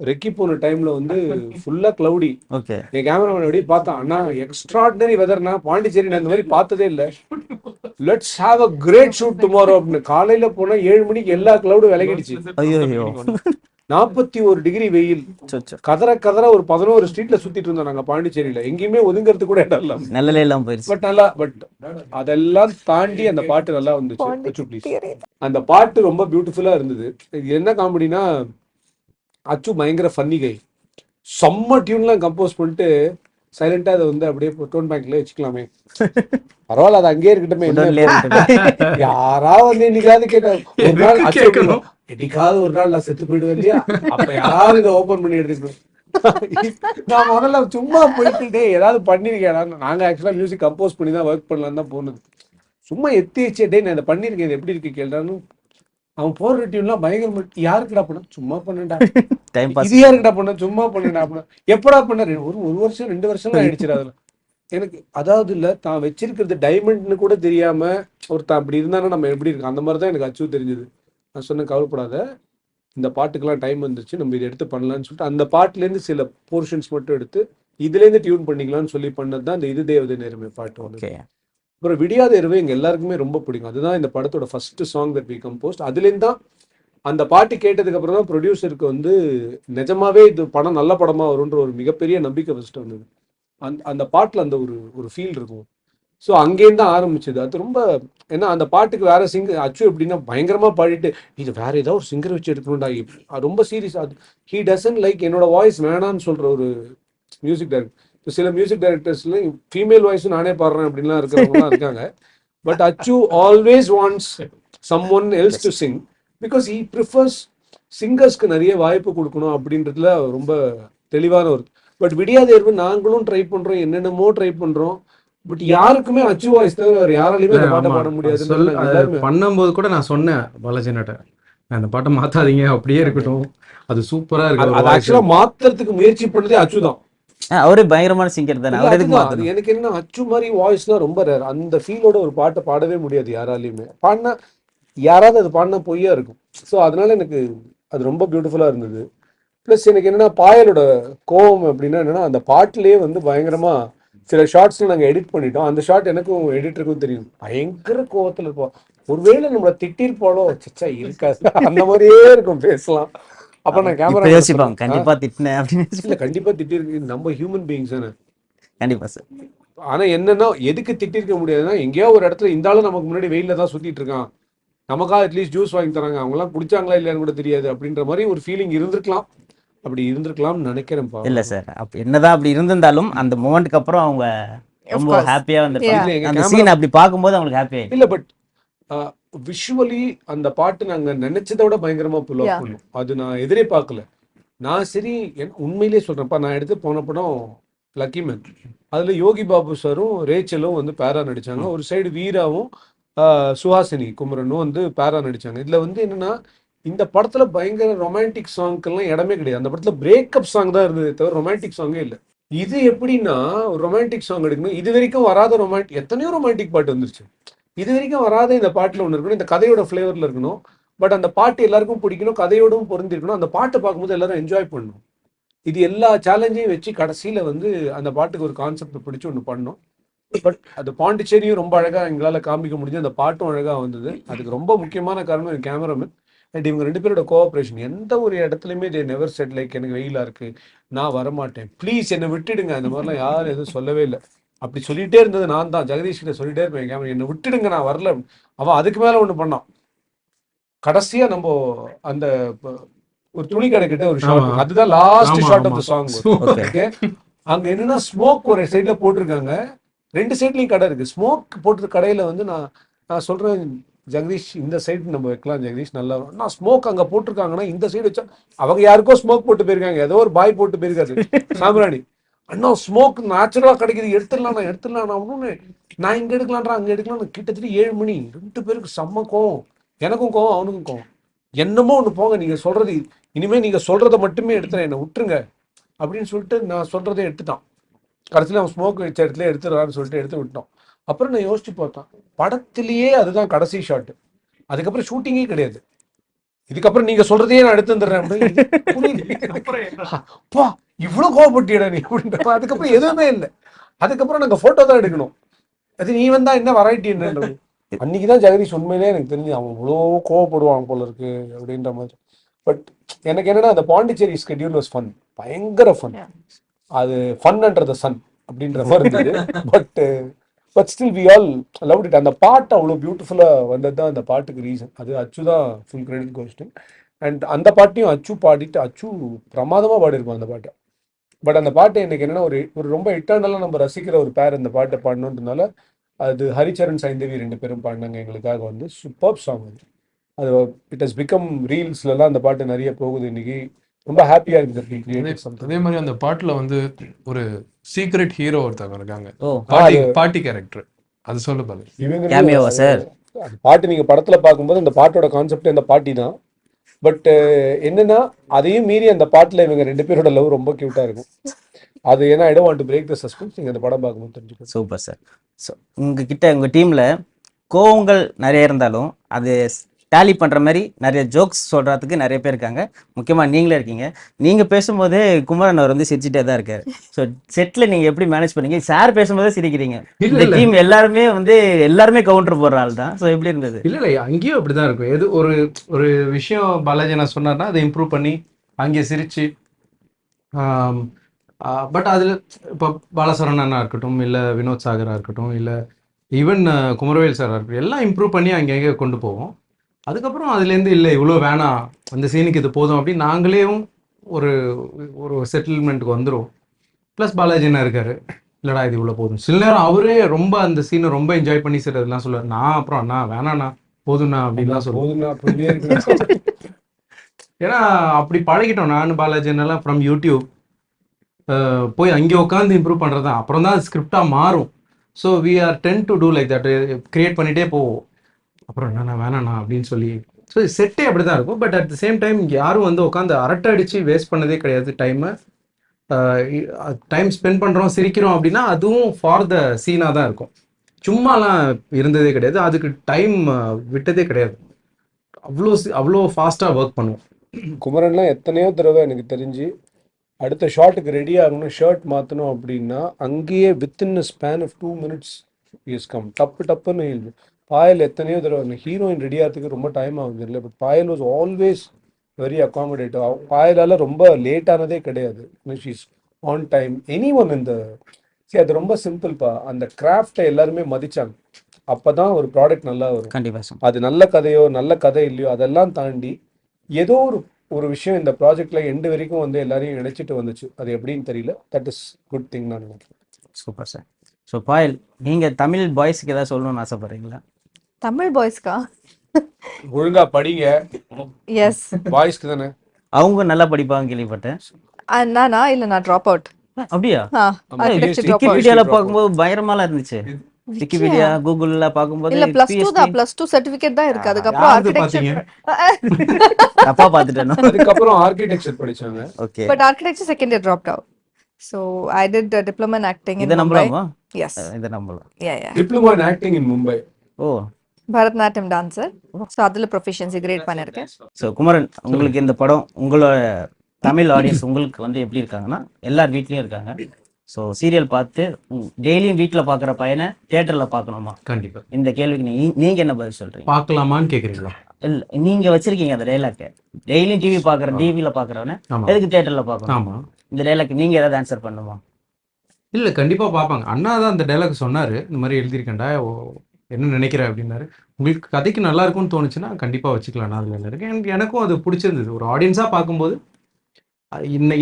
ரெக்கி போன டைம்ல வந்து ஃபுல்லா கிளவுடி. ஓகே என் கேமராமேன் அப்படியே பார்த்தான், அண்ணா எக்ஸ்ட்ராடினரி வெதர்னா, பாண்டிச்சேரி நான் இந்த மாதிரி பார்த்ததே இல்லை, let's have a great shoot tomorrow அப்படின்னு. காலையில போனா 7 மணிக்கு எல்லா கிளவுடும் விலகிடுச்சு. ஐயோ ஐயோ 41 டிகிரி வெயில். சொச்சோ கதற ஒரு 11 ஸ்ட்ரீட்ல சுத்திட்டு இருந்தோம் நாங்க பாண்டிச்சேரியில. எங்கேயுமே ஒதுங்கிறது கூட இடம் இல்ல. நல்லலே எல்லாம் போயிருச்சு பட் நல்லா, பட் அதெல்லாம் தாண்டி அந்த பாட்டு நல்லா வந்துச்சு. ப்ளீஸ், அந்த பாட்டு ரொம்ப பியூட்டிஃபுல்லா இருந்தது. இது என்ன காமெடினா, அச்சு பயங்கர ஃபன்னி கை. செம்ம டியூன்லாம் கம்போஸ் பண்ணிட்டு சைலண்டா அதை வந்து அப்படியே டோன் பேங்க்ல வச்சுக்கலாமே, பரவாயில்ல அது அங்கேயே இருக்கட்டுமே. உடனே இருக்கட்டும். யாராவது வந்து என்னைக்காவது கேட்டாங்க, ஒரு நாள் அச்சு கேட்கணும், என்னைக்காவது ஒரு நாள் நான் செத்து போயிடுவேன் இல்லையா, அப்ப யாராவது இதை ஓபன் பண்ணி எடுத்துக்கணும். நான் முதல்ல சும்மா போயிட்டு ஏதாவது பண்ணிருக்கேன். நாங்க ஆக்சுவலா மியூசிக் கம்போஸ் பண்ணி தான் ஒர்க் பண்ணலாம் தான் போனது. சும்மா எத்தி வச்சே டே நான் இதை பண்ணிருக்கேன், இது எப்படி இருக்கு கேள்றான்னு. அவன் போடுற டியூன்லாம் பயங்கர, யாருக்குடா பண்ண, சும்மா பண்ணடா. டைம் பாஸ் இது யாருக்குடா பண்ண, சும்மா பண்ணடா அப்படின்னா. எப்படா பண்ண, ஒரு வருஷம் 2 வருஷம் ஆயிடுச்சு அதுல. எனக்கு அதாவது இல்ல, தான் வச்சிருக்கிறது டைமண்ட்னு கூட தெரியாம ஒருத்தன் அப்படி இருந்தானா நம்ம எப்படி இருக்கு, அந்த மாதிரி தான் எனக்கு அச்சு தெரிஞ்சது. நான் சொன்னேன், கவலைப்படாத, இந்த பாட்டுக்கெல்லாம் டைம் வந்துருச்சு, நம்ம இதை எடுத்து பண்ணலாம்னு சொல்லிட்டு அந்த பாட்டுலேருந்து சில போர்ஷன்ஸ் மட்டும் எடுத்து இதுலேருந்து டியூன் பண்ணிக்கலாம்னு சொல்லி பண்ணது தான் இந்த இது தேவதை நேரமே பாட்டு வந்து. ஓகே அப்புறம் விடியாத இரவு எங்க எல்லாருக்குமே ரொம்ப பிடிக்கும். அதுதான் இந்த படத்தோட first song that we composed. அதுலேருந்து தான் அந்த பாட்டு கேட்டதுக்கு அப்புறம் தான் ப்ரொடியூசருக்கு வந்து நிஜமாவே இது படம் நல்ல படமா வரும்ன்ற ஒரு மிகப்பெரிய நம்பிக்கை ஃபர்ஸ்ட் வந்தது. அந்த பாட்டில் அந்த ஒரு ஃபீல் இருக்கும். ஸோ அங்கேருந்து தான் ஆரம்பிச்சது. அது ரொம்ப, ஏன்னா அந்த பாட்டுக்கு வேற சிங்கர் அச்சு எப்படின்னா பயங்கரமா பாடிட்டு இது வேற ஏதாவது ஒரு சிங்கர் வச்சு எடுக்கணும்டா, ரொம்ப சீரியஸ். அது ஹீ டசன்ட் லைக் என்னோட வாய்ஸ் வேணான்னு சொல்ற ஒரு மியூசிக் டைரக்டர். இப்போ சில மியூசிக் டைரக்டர்ஸ்ல ஃபீமேல் வாய்ஸும் நானே பாடுறேன் அப்படின்லாம் இருக்கிறவங்கலாம் இருக்காங்க. But Achu always wants some one else to sing because he prefers சிங்கர்ஸ்க்கு நிறைய வாய்ப்பு கொடுக்கணும் அப்படின்றதுல ரொம்ப தெளிவான ஒரு. பட் விடியாதேர்வு நாங்களும் ட்ரை பண்றோம், என்னென்னமோ ட்ரை பண்றோம். பட் யாருக்குமே அச்சு வாய்ஸ் தவிர வேற யாராலையுமே அந்த பாட்டை பாட முடியாது. பண்ணும்போது கூட நான் சொன்னேன் பாலாஜினாட்ட, அந்த பாட்டை மாத்தாதீங்க, அப்படியே இருக்கட்டும், அது சூப்பரா அது இருக்கு. ஆக்சுவலா மாத்துறதுக்கு முயற்சி பண்ணதே அச்சு தான். அவரே பயங்கரமான சிங்கர் தானே, அவர் எதுக்கு அதுதான். மாத்தணும்? எனக்கு என்ன, அச்சு மாதிரி வாய்ஸ்லாம் ரொம்ப ரேர். அந்த ஃபீலோட ஒரு பாட்டை பாடவே முடியாது யாராலையுமே. பாடினா யாராவது அது பாடினா பொய்யா இருக்கும். ஸோ அதனால எனக்கு அது ரொம்ப பியூட்டிஃபுல்லா இருந்தது. ப்ளஸ் எனக்கு என்னன்னா, பாயலோட கோவம் அப்படின்னா என்னன்னா, அந்த பாட்டிலேயே வந்து பயங்கரமா சில ஷார்ட்ஸ்ல நாங்கள் எடிட் பண்ணிட்டோம். அந்த ஷார்ட் எனக்கும் எடிட்டருக்கும் தெரியும். பயங்கர கோவத்தில் இருப்போம். ஒருவேளை நம்மளை திட்டிருப்பாலோ, சச்சா இருக்காது, அந்த மாதிரியே இருக்கும் பேசலாம். அப்ப நான் இப்ப கேமரா யோசிப்பாங்க, கண்டிப்பா திட்டினேன் அப்படின்னு. இல்ல, கண்டிப்பா திட்டிருக்கு. நம்ம ஹியூமன் பீயிங்ஸ் தானே. கண்டிப்பா சார். ஆனா என்னன்னா, எதுக்கு திட்டிருக்க முடியாதுன்னா, எங்கேயோ ஒரு இடத்துல இந்த ஆளு நமக்கு முன்னாடி வெயில தான் சுத்திட்டு இருக்கான், நமக்காக அட்லீஸ்ட் ஜூஸ் வாங்கி தராங்க, அவங்க எல்லாம் குடிச்சாங்களா இல்லையான்னு கூட தெரியாது அப்படின்ற மாதிரி ஒரு ஃபீலிங் இருந்திருக்கலாம். அப்படி இருந்திருக்கலாம்னு நினைக்கிறேன். இல்ல சார், அப்ப என்னதான் அப்படி இருந்திருந்தாலும் அந்த மொமெண்ட்க்கு அப்புறம் அவங்க ரொம்ப course. ஹாப்பியா வந்திருப்பாங்க. எங்க அந்த camera- சீன் அப்படி பார்க்கும்போது அவங்களுக்கு ஹாப்பி ஆயிடும். இல்ல, பட் விஷுவலி அந்த பாட்டு நாங்க நினைச்சதை விட பயங்கரமா புல் ஆஃப் Yeah. பண்ணோம். அது நான் எதிரே பார்க்கல. நான் சரி உண்மையிலேயே சொல்றேன்ப்பா, நான் எடுத்து போன படம் லக்கி மேன். அதுல யோகி பாபு சாரும் ரேச்சலும் வந்து பேரா நடிச்சாங்க. ஒரு சைடு வீராவும் சுஹாசினி குமரனும் வந்து பேரா நடிச்சாங்க. இதுல வந்து என்னன்னா, இந்த படத்துல பயங்கர ரொமான்டிக் சாங்க்கெல்லாம் இடமே கிடையாது. அந்த படத்துல பிரேக்கப் சாங் தான் இருந்ததே தவிர ரொமான்டிக் சாங்கே இல்லை. இது எப்படின்னா, ஒரு ரொமான்டிக் சாங் எடுக்கணும், இது வரைக்கும் வராத எத்தனையோ ரொமான்டிக் பாட்டு வந்துருச்சு. இது வரைக்கும் வராத இந்த பாட்டுல ஒன்று இருக்கணும், இந்த கதையோட ஃபிளேவர்ல இருக்கணும். பட் அந்த பாட்டு எல்லாருக்கும் பிடிக்கணும், கதையோடும் பொருந்திருக்கணும். அந்த பாட்டை பார்க்கும்போது எல்லாரும் என்ஜாய் பண்ணணும். இது எல்லா சேலஞ்சையும் வச்சு கடைசியில வந்து அந்த பாட்டுக்கு ஒரு கான்செப்ட் பிடிச்சி ஒன்று பண்ணோம். பட் அது பாண்டிச்சேரியும் ரொம்ப அழகா எங்களால் காமிக்க முடிஞ்சு, அந்த பாட்டும் அழகா வந்தது. அதுக்கு ரொம்ப முக்கியமான காரணம் என் கேமராமேன் அண்ட் இவங்க 2 பேரோட கோஆப்ரேஷன். எந்த ஒரு இடத்துலையுமே தே நெவர் செட் லைக் எனக்கு வெயிலா இருக்கு, நான் வரமாட்டேன், ப்ளீஸ் என்னை விட்டுடுங்க, அந்த மாதிரிலாம் யாரும் எதுவும் சொல்லவே இல்லை. அப்படி சொல்லிட்டே இருந்தது நான் தான். ஜெகதீஷ் கிட்ட சொல்லிட்டே இருப்பேன், கேமரா என்னை விட்டுடுங்க, நான் வரல. அவன் அதுக்கு மேல ஒன்று பண்ணான். கடைசியா நம்ம அந்த ஒரு துணி கடை கிட்ட ஒரு ஷாட், ஆமா. அதுதான் லாஸ்ட் ஆமா, ஷாட் ஆஃப் ஆமா. The song. ஓகே ஓகே, அங்க என்னன்னா ஸ்மோக் ஒரு சைட்ல போட்டிருக்காங்க, 2 சைட்லயும் கடை இருக்கு. ஸ்மோக் போட்டிருக்க கடையில வந்து நான் சொல்றேன், ஜெகதீஷ் இந்த சைடு நம்ம வைக்கலாம் ஜெகதீஷ் நல்லா நான் ஸ்மோக் அங்கே போட்டிருக்காங்கன்னா இந்த சைடு வச்சா அவங்க யாருக்கோ ஸ்மோக் போட்டு போயிருக்காங்க, ஏதோ ஒரு பாய் போட்டு போயிருக்காரு சாம்பிராணி. அண்ணா ஸ்மோக் நேச்சுரலாக கிடைக்குது, எடுத்துடலாம் ஒன்று நான் இங்கே எடுக்கலான்றா அங்கே எடுக்கலாம். கிட்டத்தட்ட 7 மணி 2 பேருக்கு செம்ம கோவம், எனக்கும் கோவம் அவனுக்கும் கோவம். என்னமோ ஒன்று போங்க, நீங்கள் சொல்கிறது இனிமேல் நீங்கள் சொல்கிறத மட்டுமே எடுத்துறேன், என்னை விட்டுருங்க அப்படின்னு சொல்லிட்டு நான் சொல்கிறதே எடுத்துட்டான். கடைசியில் அவன் ஸ்மோக் வச்ச இடத்துல எடுத்துடுறான்னு சொல்லிட்டு எடுத்து விட்டோம். அப்புறம் நான் யோசிச்சு பார்த்தேன், படத்திலேயே அதுதான் கடைசி ஷாட்டு, அதுக்கப்புறம் ஷூட்டிங்கே கிடையாது. இதுக்கப்புறம் நீங்க சொல்றதையே நான் எடுத்து வந்துடுறேன். இவ்வளவு கோவப்பட்டியடா நீ அப்படின்ற. அதுக்கப்புறம் எதுவுமே இல்லை, அதுக்கப்புறம் நாங்க போட்டோ தான் எடுக்கணும். அது நீ வந்தா என்ன வெரைட்டி என்ன. அன்னைக்குதான் ஜெகதீஷ் உண்மையிலே எனக்கு தெரிஞ்சு அவன் இவ்வளோ கோவப்படுவாங்க போல இருக்கு அப்படின்ற மாதிரி. பட் எனக்கு என்னன்னா அந்த பாண்டிச்சேரி ஸ்கெட்யூல் வாஸ் ஃபன், பயங்கர ஃபன். அது ஃபன்ன்றது சன் அப்படின்ற மாதிரி இருந்தது. But still we all loved it. அந்த பாட்டு அவ்வளோ பியூட்டிஃபுல்லாக வந்தது தான் அந்த பாட்டுக்கு ரீசன். அது அச்சு தான் ஃபுல் கிரெடிட் கோஸ்டிங். அண்ட் அந்த பாட்டையும் அச்சு பாடிட்டு, அச்சு பிரமாதமாக பாடியிருக்கும் அந்த பாட்டை. பட் அந்த பாட்டு எனக்கு என்னென்னா ஒரு ரொம்ப இட்டர்னலாக நம்ம ரசிக்கிற ஒரு பேர் அந்த பாட்டை பாடணுன்றதுனால அது ஹரிச்சரன் சைந்தவி 2 பேரும் பாடினாங்க எங்களுக்காக. வந்து சூப்பர் சாங் அது. இட் ஹஸ் பிகம் ரீல்ஸ்லாம் அந்த பாட்டு நிறைய போகுது இன்னைக்கு. ரொம்ப ஹாப்பியாக இருக்குது. அதே மாதிரி அந்த பாட்டுல வந்து ஒரு சீக்ரெட் ஹீரோ ஒருத்தவங்க இருக்காங்க, ஓ பாட்டி கேரக்டர், அது சொல்ல பாரு. கேமியோவா சார்? அந்த பாட்டு நீங்க படத்துல பார்க்கும்போது அந்த பாட்டோட கான்செப்ட் அந்த பாட்டி தான். பட் என்னன்னா அதையும் மீறி அந்த பாட்டுல இவங்க 2 பேரோட லவ் ரொம்ப கியூட்டா இருக்கும். அது ஏன்னா I don't want to break the suspense. நீங்க அந்த படம் பார்க்கும்போது தெரிஞ்சுக்கணும். Super sir. ஸோ உங்கள் டீமில் கோவங்கள் நிறைய இருந்தாலும் அது டேலி பண்ணுற மாதிரி நிறைய ஜோக்ஸ் சொல்கிறதுக்கு நிறைய பேர் இருக்காங்க. முக்கியமாக நீங்களே இருக்கீங்க. நீங்கள் பேசும்போதே குமரன் அவர் வந்து சிரிச்சுட்டே தான் இருக்காரு. ஸோ செட்டில் நீங்கள் எப்படி மேனேஜ் பண்ணீங்க? சார் பேசும்போதே சிரிக்கிறீங்க. இந்த டீம் எல்லாருமே கவுண்டர் போடுற ஆள் தான். ஸோ எப்படி இருந்தது? இல்லை அங்கேயும் அப்படி தான் இருக்கும். எது ஒரு விஷயம் பாலாஜி நான் சொன்னார்னா அதை இம்ப்ரூவ் பண்ணி அங்கே சிரிச்சு. பட் அதில் இப்போ பாலசரன் அண்ணா இருக்கட்டும், இல்லை வினோத் சாகரா இருக்கட்டும், இல்லை ஈவன் குமரவேல் சாராக இருக்கட்டும், எல்லாம் இம்ப்ரூவ் பண்ணி அங்கங்கே கொண்டு போவோம். அதுக்கப்புறம் அதுலேருந்து இல்லை இவ்வளோ வேணாம், அந்த சீனுக்கு இது போதும் அப்படின்னு நாங்களேவும் ஒரு செட்டில்மெண்ட்டுக்கு வந்துடும். ப்ளஸ் பாலாஜி என்ன இருக்காரு, இல்லைடா இது இவ்வளோ போதும். சில நேரம் அவரே ரொம்ப அந்த சீனை ரொம்ப என்ஜாய் பண்ணி சார் அதெல்லாம் சொல்லுவார். நான் அப்புறம் அண்ணா வேணாண்ணா போதும்ண்ணா அப்படின்லாம் சொல்லுவேன். ஏன்னா அப்படி பழகிட்டோம் நானும் பாலாஜி என்னெல்லாம் ஃப்ரம் யூடியூப் போய் அங்கே உட்காந்து இம்ப்ரூவ் பண்ணுறது தான். அப்புறம் தான் ஸ்கிரிப்டாக மாறும். So we are tend to do like that, create பண்ணிகிட்டே போவோம். அப்புறம் என்னண்ணா வேணாண்ணா அப்படின்னு சொல்லி. ஸோ செட்டே அப்படி தான் இருக்கும். But at the same time யாரும் வந்து உட்காந்து அரட்டை அடித்து வேஸ்ட் பண்ணதே கிடையாது. டைம் ஸ்பெண்ட் பண்ணுறோம், சிரிக்கிறோம் அப்படின்னா அதுவும் ஃபார் த சீனாக தான் இருக்கும். சும்மாலாம் இருந்ததே கிடையாது. அதுக்கு டைம் விட்டதே கிடையாது. அவ்வளோ ஃபாஸ்ட்டாக ஒர்க் பண்ணுவோம். குமரன்லாம் எத்தனையோ தடவை எனக்கு தெரிஞ்சு அடுத்த ஷாட்டுக்கு ரெடி ஆகணும், ஷர்ட் மாற்றணும் அப்படின்னா அங்கேயே within span of 2 minutes is come டப்புன்னு. பாயல் எத்தனையோ தடவை ஹீரோயின் ரெடி ஆகிறதுக்கு ரொம்ப டைம் ஆகுது இல்லை. But Payal was always very accommodative. பாயலால் ரொம்ப லேட் ஆனதே கிடையாது. She's on time. Any one இந்த அது ரொம்ப சிம்பிள்ப்பா. அந்த கிராஃப்டை எல்லாருமே மதிச்சாங்க. அப்போ தான் ஒரு ப்ராடக்ட் நல்லா வரும். கண்டிப்பாக. அது நல்ல கதையோ நல்ல கதை இல்லையோ அதெல்லாம் தாண்டி ஏதோ ஒரு விஷயம் இந்த ப்ராஜெக்ட்ல எண்டு வரைக்கும் வந்து எல்லாரையும் இணைச்சிட்டு வந்துச்சு. அது எப்படின்னு தெரியல. தட் இஸ் குட் திங் நான் நினைக்கிறேன். Super sir. ஸோ பாயல், நீங்கள் தமிழ் பாய்ஸ்க்கு ஏதாவது சொல்லணும்னு ஆசைப்படுறீங்களா? தமிழ் பாய்ஸ்க்கா? ஒழுங்கா படிங்க. எஸ், பாய்ஸ்க்கு தானே. அவங்க நல்லா படிப்பாங்க கேள்விப்பட்டேன். நானா? இல்லை, நான் ட்ராப் அவுட். அப்படியா? விக்கிபீடியால பார்க்கும்போது பயங்கரமாலாம் இருந்துச்சு. விக்கிபீடியா கூகுள்ல பார்க்கும்போது இல்ல +2 தான், +2 சர்டிபிகேட் தான் இருக்கு. அதுக்கப்புறம் ஆர்க்கிடெக்சர் தப்பா பார்த்துட்டேன். அதுக்கப்புறம் ஆர்க்கிடெக்சர் படிச்சாங்க. Okay. But architecture second year dropped out. So I did a diploma in acting in இத Mumbai. நம்பலாமா? Yes. இத நம்பலாம். Yeah. Diploma in acting in Mumbai. Oh, Bharatanatyam dancer. So அதில் ப்ரொஃபிஷியன்சி கிரேட் பண்ணியிருக்கேன். ஸோ குமரன், உங்களுக்கு இந்த படம் உங்களோட தமிழ் ஆடியன்ஸ் உங்களுக்கு வந்து எப்படி இருக்காங்கன்னா எல்லார் வீட்லேயும் இருக்காங்க. ஸோ சீரியல் பார்த்து டெய்லியும் வீட்டில் பார்க்குற பையனை தியேட்டரில் பார்க்கணுமா? கண்டிப்பாக. இந்த கேள்விக்கு நீங்கள் என்ன பதில் சொல்கிறீங்க? பார்க்கலாமான்னு கேட்குறீங்களா? இல்லை, நீங்கள் வச்சுருக்கீங்க அந்த டைலாக்கு. டெய்லியும் டிவியில் பார்க்குறவனே எதுக்கு தியேட்டரில் பார்க்கணும்? ஆமாம். இந்த டைலாக் நீங்கள் ஏதாவது ஆன்சர் பண்ணுமா? இல்லை, கண்டிப்பாக பார்ப்பாங்க. அண்ணா தான் அந்த டைலாக் சொன்னார். இந்த மாதிரி எழுதியிருக்கேன்டா, என்ன நினைக்கிற அப்படின்னாரு. உங்களுக்கு கதைக்கு நல்லா இருக்கும்னு தோணுச்சுன்னா கண்டிப்பாக வச்சுக்கலாம். நான் அதில் என்ன இருக்கு, எனக்கும் அது பிடிச்சிருந்தது. ஒரு ஆடியன்ஸாக பார்க்கும்போது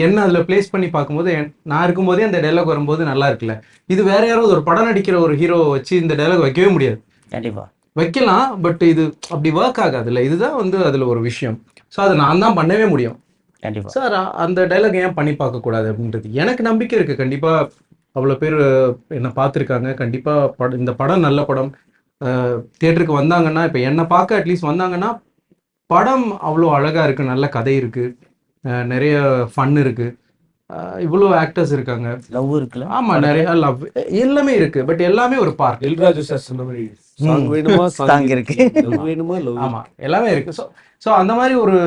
என்ன அதில் பிளேஸ் பண்ணி பார்க்கும்போது நான் இருக்கும்போதே அந்த டைலாக் வரும்போது நல்லா இருக்குல்ல. இது வேற யாராவது ஒரு படம் நடிக்கிற ஒரு ஹீரோ வச்சு இந்த டைலாக் வைக்கவே முடியாது. கண்டிப்பாக வைக்கலாம், பட் இது அப்படி ஒர்க் ஆகாதுல்ல. இதுதான் வந்து அதில் ஒரு விஷயம். ஸோ அதை நான் தான் பண்ணவே முடியும். கண்டிப்பா. சார் அந்த டைலாக் ஏன் பண்ணி பார்க்கக்கூடாது அப்படின்றது எனக்கு நம்பிக்கை இருக்குது. கண்டிப்பாக அவ்வளோ பேர் என்னை பார்த்துருக்காங்க. கண்டிப்பாக இந்த படம் நல்ல படம். தியேட்டருக்கு வந்தாங்கன்னா, இப்போ என்னை பார்க்க அட்லீஸ்ட் வந்தாங்கன்னா, படம் அவ்வளோ அழகாக இருக்குது, நல்ல கதை இருக்குது, நிறைய ஃபன் இருக்குது, இவ்வளோ ஆக்டர்ஸ் இருக்காங்க, லவ் இருக்குல்ல. ஆமாம் நிறைய லவ் எல்லாமே இருக்குது. பட் எல்லாமே ஒரு பார்ட். எல்ராஜு சார் சொன்ன மாதிரி சாங் வேணுமா Song இருக்கு. லவ் வேணுமா லவ். ஆமாம் எல்லாமே இருக்குது. ஸோ அந்த மாதிரி ஒரு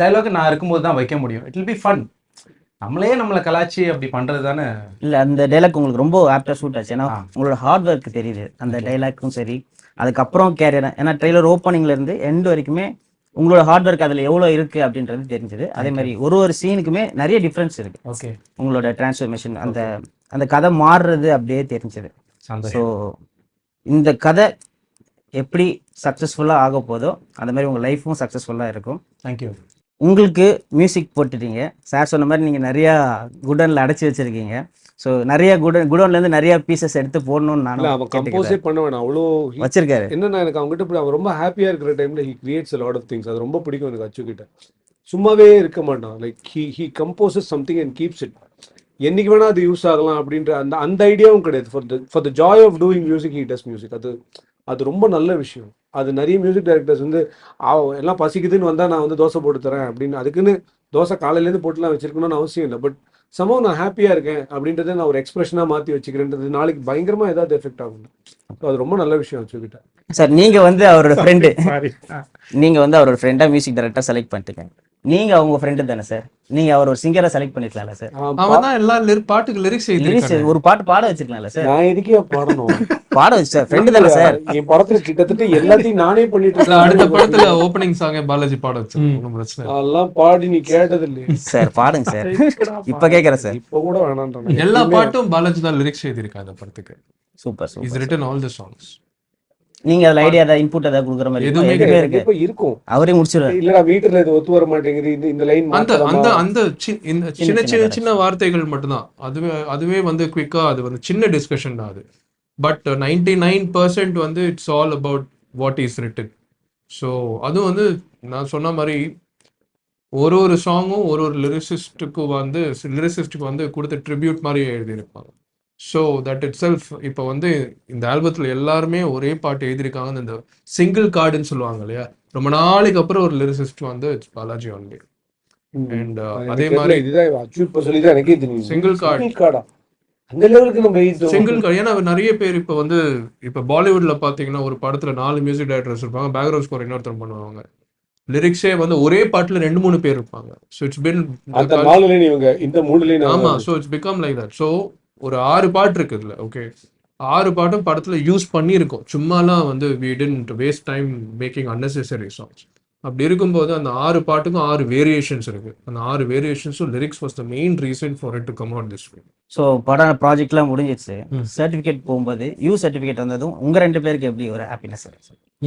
டைலாக் நான் இருக்கும்போது தான் வைக்க முடியும். It will be fun. நம்மளை கலாச்சி அப்படி பண்ணுறது தானே. இல்ல அந்த டைலாக் உங்களுக்கு ரொம்ப ஆப்டா சூட் ஆச்சு. ஏன்னா உங்களோட ஹார்ட் ஒர்க் தெரியுது அந்த டைலாக்கும் சரி, அதுக்கப்புறம் கேரியர். ஏன்னா ட்ரெய்லர் ஓப்பனிங்ல இருந்து எண்ட் வரைக்குமே உங்களோட ஹார்ட் ஒர்க் அதுல எவ்வளவு இருக்கு அப்படின்றது தெரிஞ்சது. அதே மாதிரி ஒரு சீனுக்குமே நிறைய டிஃப்ரென்ஸ் இருக்கு. ஓகே, உங்களோட டிரான்ஸ்ஃபர்மேஷன், அந்த கதை மாறுறது அப்படியே தெரிஞ்சது. சந்தோஷம். ஸோ இந்த கதை எப்படி சக்ஸஸ்ஃபுல்லாக ஆக போதோ அந்த மாதிரி உங்கள் லைஃப்பும் சக்ஸஸ்ஃபுல்லாக இருக்கும். தேங்க்யூ. உங்களுக்கு மியூசிக் போட்டுட்டீங்க சார் சொன்ன மாதிரி, நீங்கள் நிறையா குடோனில் அடைச்சி வச்சுருக்கீங்க. ஸோ நிறைய குடோன்லேருந்து நிறைய பீசஸ் எடுத்து போடணும்னு இல்ல நானும் அவன் கம்போஸே பண்ண வேணாம் அவ்வளோ. வச்சிருக்காரு. என்னன்னா எனக்கு அவங்ககிட்ட இப்படி அவன் ரொம்ப ஹாப்பியா இருக்கிற டைம்ல he creates a lot of things. அது ரொம்ப பிடிக்கும் எனக்கு அச்சு கிட்ட. சும்மாவே இருக்க மாட்டான். Like he composes something and keeps it. என்னைக்கு வேணா அது யூஸ் ஆகலாம் அப்படின்ற அந்த ஐடியாவும் கிடையாது. For the joy of doing music he does music. அது ரொம்ப நல்ல விஷயம். அது நிறைய மியூசிக் டைரக்டர்ஸ் வந்து எல்லாம் பசிக்குதுன்னு வந்தால் நான் வந்து தோசை போட்டு தரேன் அப்படின்னு, அதுக்குன்னு தோசை காலையிலேருந்து போட்டுலாம் வச்சிருக்கணும்னு அவசியம் இல்லை. பட் சமோ நான் ஹாப்பியாக இருக்கேன் அப்படின்றத நான் ஒரு எக்ஸ்பிரஷனாக மாற்றி வச்சுக்கிறேன்றது நாளைக்கு பயங்கரமாக ஏதாவது எஃபெக்ட் ஆகும். ஸோ அது ரொம்ப நல்ல விஷயம் வச்சுக்கிட்டேன். சார் நீங்கள் வந்து அவரோட ஃப்ரெண்டு, நீங்கள் வந்து அவரோட ஃப்ரெண்டாக மியூசிக் டைரக்டர் செலக்ட் பண்ணிட்டீங்க. நீங்கள் அவங்க ஃப்ரெண்டு தானே சார்? நீங்கள் அவர் ஒரு சிங்கரை செலக்ட் பண்ணிக்கலாம்ல சார்? அவன் தான் எல்லா பாட்டுக்கு லிரிக்ஸ் எழுதிருக்கான். ஒரு பாட்டு பாட வச்சிருக்கலாம்ல சார்? நான் எதுக்கே பாடணும்? பாட வச்சு சார், ஃப்ரெண்டு தானே சார்? என் படத்துல கிட்டத்தட்ட எல்லாத்தையும் நானே பண்ணிட்டு இருக்கேன். அடுத்த படத்துல ஓப்பனிங் சாங்கே பாலாஜி பாட வச்சிருக்கேன். ஒன்றும் பிரச்சனை இல்லை. அதெல்லாம் பாடி நீ கேட்டது இல்லையே சார். பாடுங்க சார், இப்போ கேட்குறேன் சார். இப்போ கூட வேணான்றான். எல்லா பாட்டும் பாலாஜி தான் லிரிக்ஸ் எழுதியிருக்கான் அந்த படத்துக்கு. Super is super. Written all the songs. நீங்க அதுல ஐடியா ஏதாவது இன்புட் ஏதாவது கொடுக்குற மாதிரி எதுவுமே எதுவுமே இருக்கு? இப்ப இருக்கும். அவரே முடிச்சிடுவாரு. இல்லடா வீட்டுல இது ஒத்து வர மாட்டேங்குது, இந்த லைன் அந்த அந்த அந்த இந்த சின்ன சின்ன வார்த்தைகள் மட்டும்தான். அதுவே வந்து குவிக்கா அது வந்து சின்ன டிஸ்கஷன் தான் அது. பட் 99% வந்து it's all about what is written. So அதுவும் வந்து நான் சொன்ன மாதிரி ஒரு சாங்கும் ஒரு லிரிசிஸ்டுக்கு வந்து கொடுத்த ட்ரிபியூட் மாதிரி எழுதியிருப்பாங்க. ஸோ தட் இட் செல்ஃப் இப்போ வந்து இந்த ஆல்பத்தில் எல்லாருமே ஒரே பாட்டு எழுதியிருக்காங்க. இந்த சிங்கிள் கார்டுன்னு சொல்லுவாங்க இல்லையா, ரொம்ப நாளைக்கு அப்புறம் ஒரு லிரிசிஸ்ட் வந்து இட்ஸ் பாலாஜி ஒன்லி. அண்ட் அதே மாதிரி இதுதான் அச்சு இப்ப சொல்லிதான் எனக்கே தெரியும். சிங்கிள் கார்டா அந்த லெவலுக்கு நம்ம சிங்கிள் கார்டு. ஏன்னா நிறைய பேர் இப்போ வந்து இப்போ பாலிவுட்ல பார்த்தீங்கன்னா ஒரு படத்துல 4 மியூசிக் டைரக்டர்ஸ் இருப்பாங்க, பேக்ரவுண்ட் ஸ்கோர் இன்னொருத்தர் பண்ணுவாங்க, லிரிக்ஸே வந்து ஒரே பாட்டுல 2-3 பேர் இருப்பாங்க. ஸோ இட்ஸ் பின் அந்த 4 லைன் இவங்க இந்த 3 லைன். ஆமா, so it's become like that. So ஒரு 6 பாட்டு இருக்குதுல்ல, ஓகே 6 பாட்டும் படத்துல யூஸ் பண்ணியிருக்கோம். சும்மாலாம் வந்து we didn't waste time making unnecessary songs. அப்படி இருக்கும்போது அந்த 6 பாட்டுக்கும் 6 வேரியேஷன்ஸ் இருக்கு. அந்த 6 வேரியேஷன்ஸும் lyrics was the main reason for it to come out this way. So படம் ப்ராஜெக்ட்லாம் முடிஞ்சிச்சு, சர்டிஃபிகேட் போகும்போது சர்டிஃபிகேட் வந்ததும் உங்க 2 பேருக்கு எப்படி ஒரு ஹாப்பினஸ்?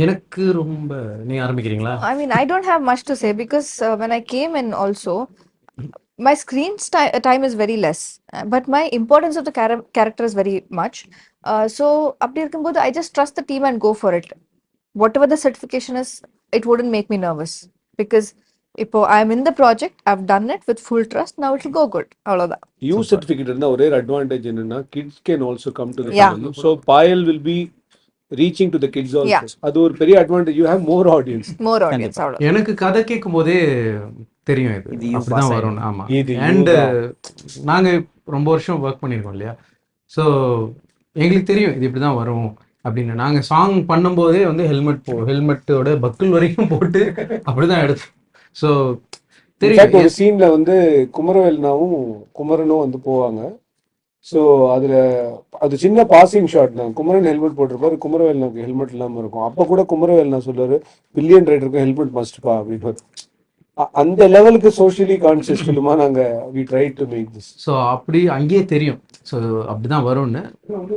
எனக்கு ரொம்ப. நீங்க ஆரம்பிக்கிறீங்களா? I mean, I don't have much to say because when I came in also, my screen time is very less, but my importance of the character is very much. So, அப்படி இருக்கும்போது I just trust the team and go for it. Whatever the certification is, it wouldn't make me nervous because இப்போ I'm in the project, I've done it with full trust, now it will go good. அவ்வளவுதான். You certificate இருந்தா ஒரே advantage என்னன்னா kids can also come to the Yeah. film. So Payal will be reaching to the kids also. Yeah. அது ஒரு பெரிய advantage. You have more audience. More audience. அவ்வளவு. எனக்கு கதை கேட்கும் போதே தெரியும் இது இது you அப்படிதான் pass வரும். ஆமா, இது you அண்ட் தான். நாங்க ரொம்ப வருஷம் ஒர்க் பண்ணியிருக்கோம் இல்லையா, ஸோ எங்களுக்கு தெரியும் இது இப்படி தான் வரும் அப்படின்னு. நாங்கள் சாங் பண்ணும்போதே வந்து ஹெல்மெட்டோட பக்கிள் வரைக்கும் போட்டு அப்படிதான் எடுத்தோம். ஸோ In fact, ஒரு தெரியும். சீன்ல வந்து குமரவேல்னாவும் குமரனும் வந்து போவாங்க. ஸோ அது சின்ன பாசிங் ஷாட் தான். குமரன் ஹெல்மெட் போட்டிருப்பாரு, குமரவேல்னாக்கு ஹெல்மெட் இல்லாம இருக்கும். அப்ப கூட குமரவேல்னா சொல்லுவாரு, பில்லியன் ரைடருக்கு ஹெல்மெட் மஸ்ட்பா அப்படின்னு. அந்த லெவலுக்கு சோஷியலி கான்சியஸ் ஃபிலிமா நாங்க we tried to make this. So அப்படி அங்கேயே தெரியும், ஸோ அப்படிதான் வரும்னு.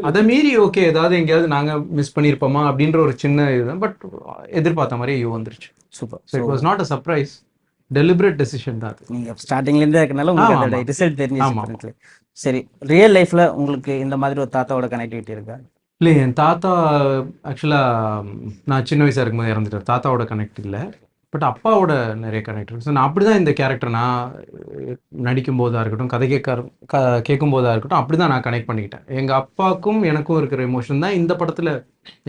அதை மீறி ஓகே ஏதாவது எங்கேயாவது நாங்கள் மிஸ் பண்ணியிருப்போமா அப்படின்ற ஒரு சின்ன இதுதான். பட் எதிர்பார்த்த மாதிரியே யூ வந்துருச்சு. Super. So it was not a surprise, deliberate decision தான் அது. நீங்க ஸ்டார்டிங்ல இருந்தே இருக்கனால உங்களுக்கு ஆமா, அதோட ஆமா. ரிசல்ட் ஆமா. தெரிஞ்சிருக்கு. சரி, ரியல் லைஃப்ல உங்களுக்கு இந்த மாதிரி ஒரு தாத்தாவோட கனெக்டிவிட்டி இருக்கா? இல்லை என் தாத்தா ஆக்சுவலாக நான் சின்ன வயசாக இருக்கும்போது இறந்துட்டார். தாத்தாவோட கனெக்ட் இல்லை, பட் அப்பாவோட நிறைய கனெக்ட் இருக்குது. ஸோ நான் அப்படி தான் இந்த கேரக்டர் நான் நடிக்கும் போதாக இருக்கட்டும், கதை கேட்கும் போதாக இருக்கட்டும், அப்படி தான் நான் கனெக்ட் பண்ணிக்கிட்டேன். எங்கள் அப்பாவுக்கும் எனக்கும் இருக்கிற எமோஷன் தான் இந்த படத்தில்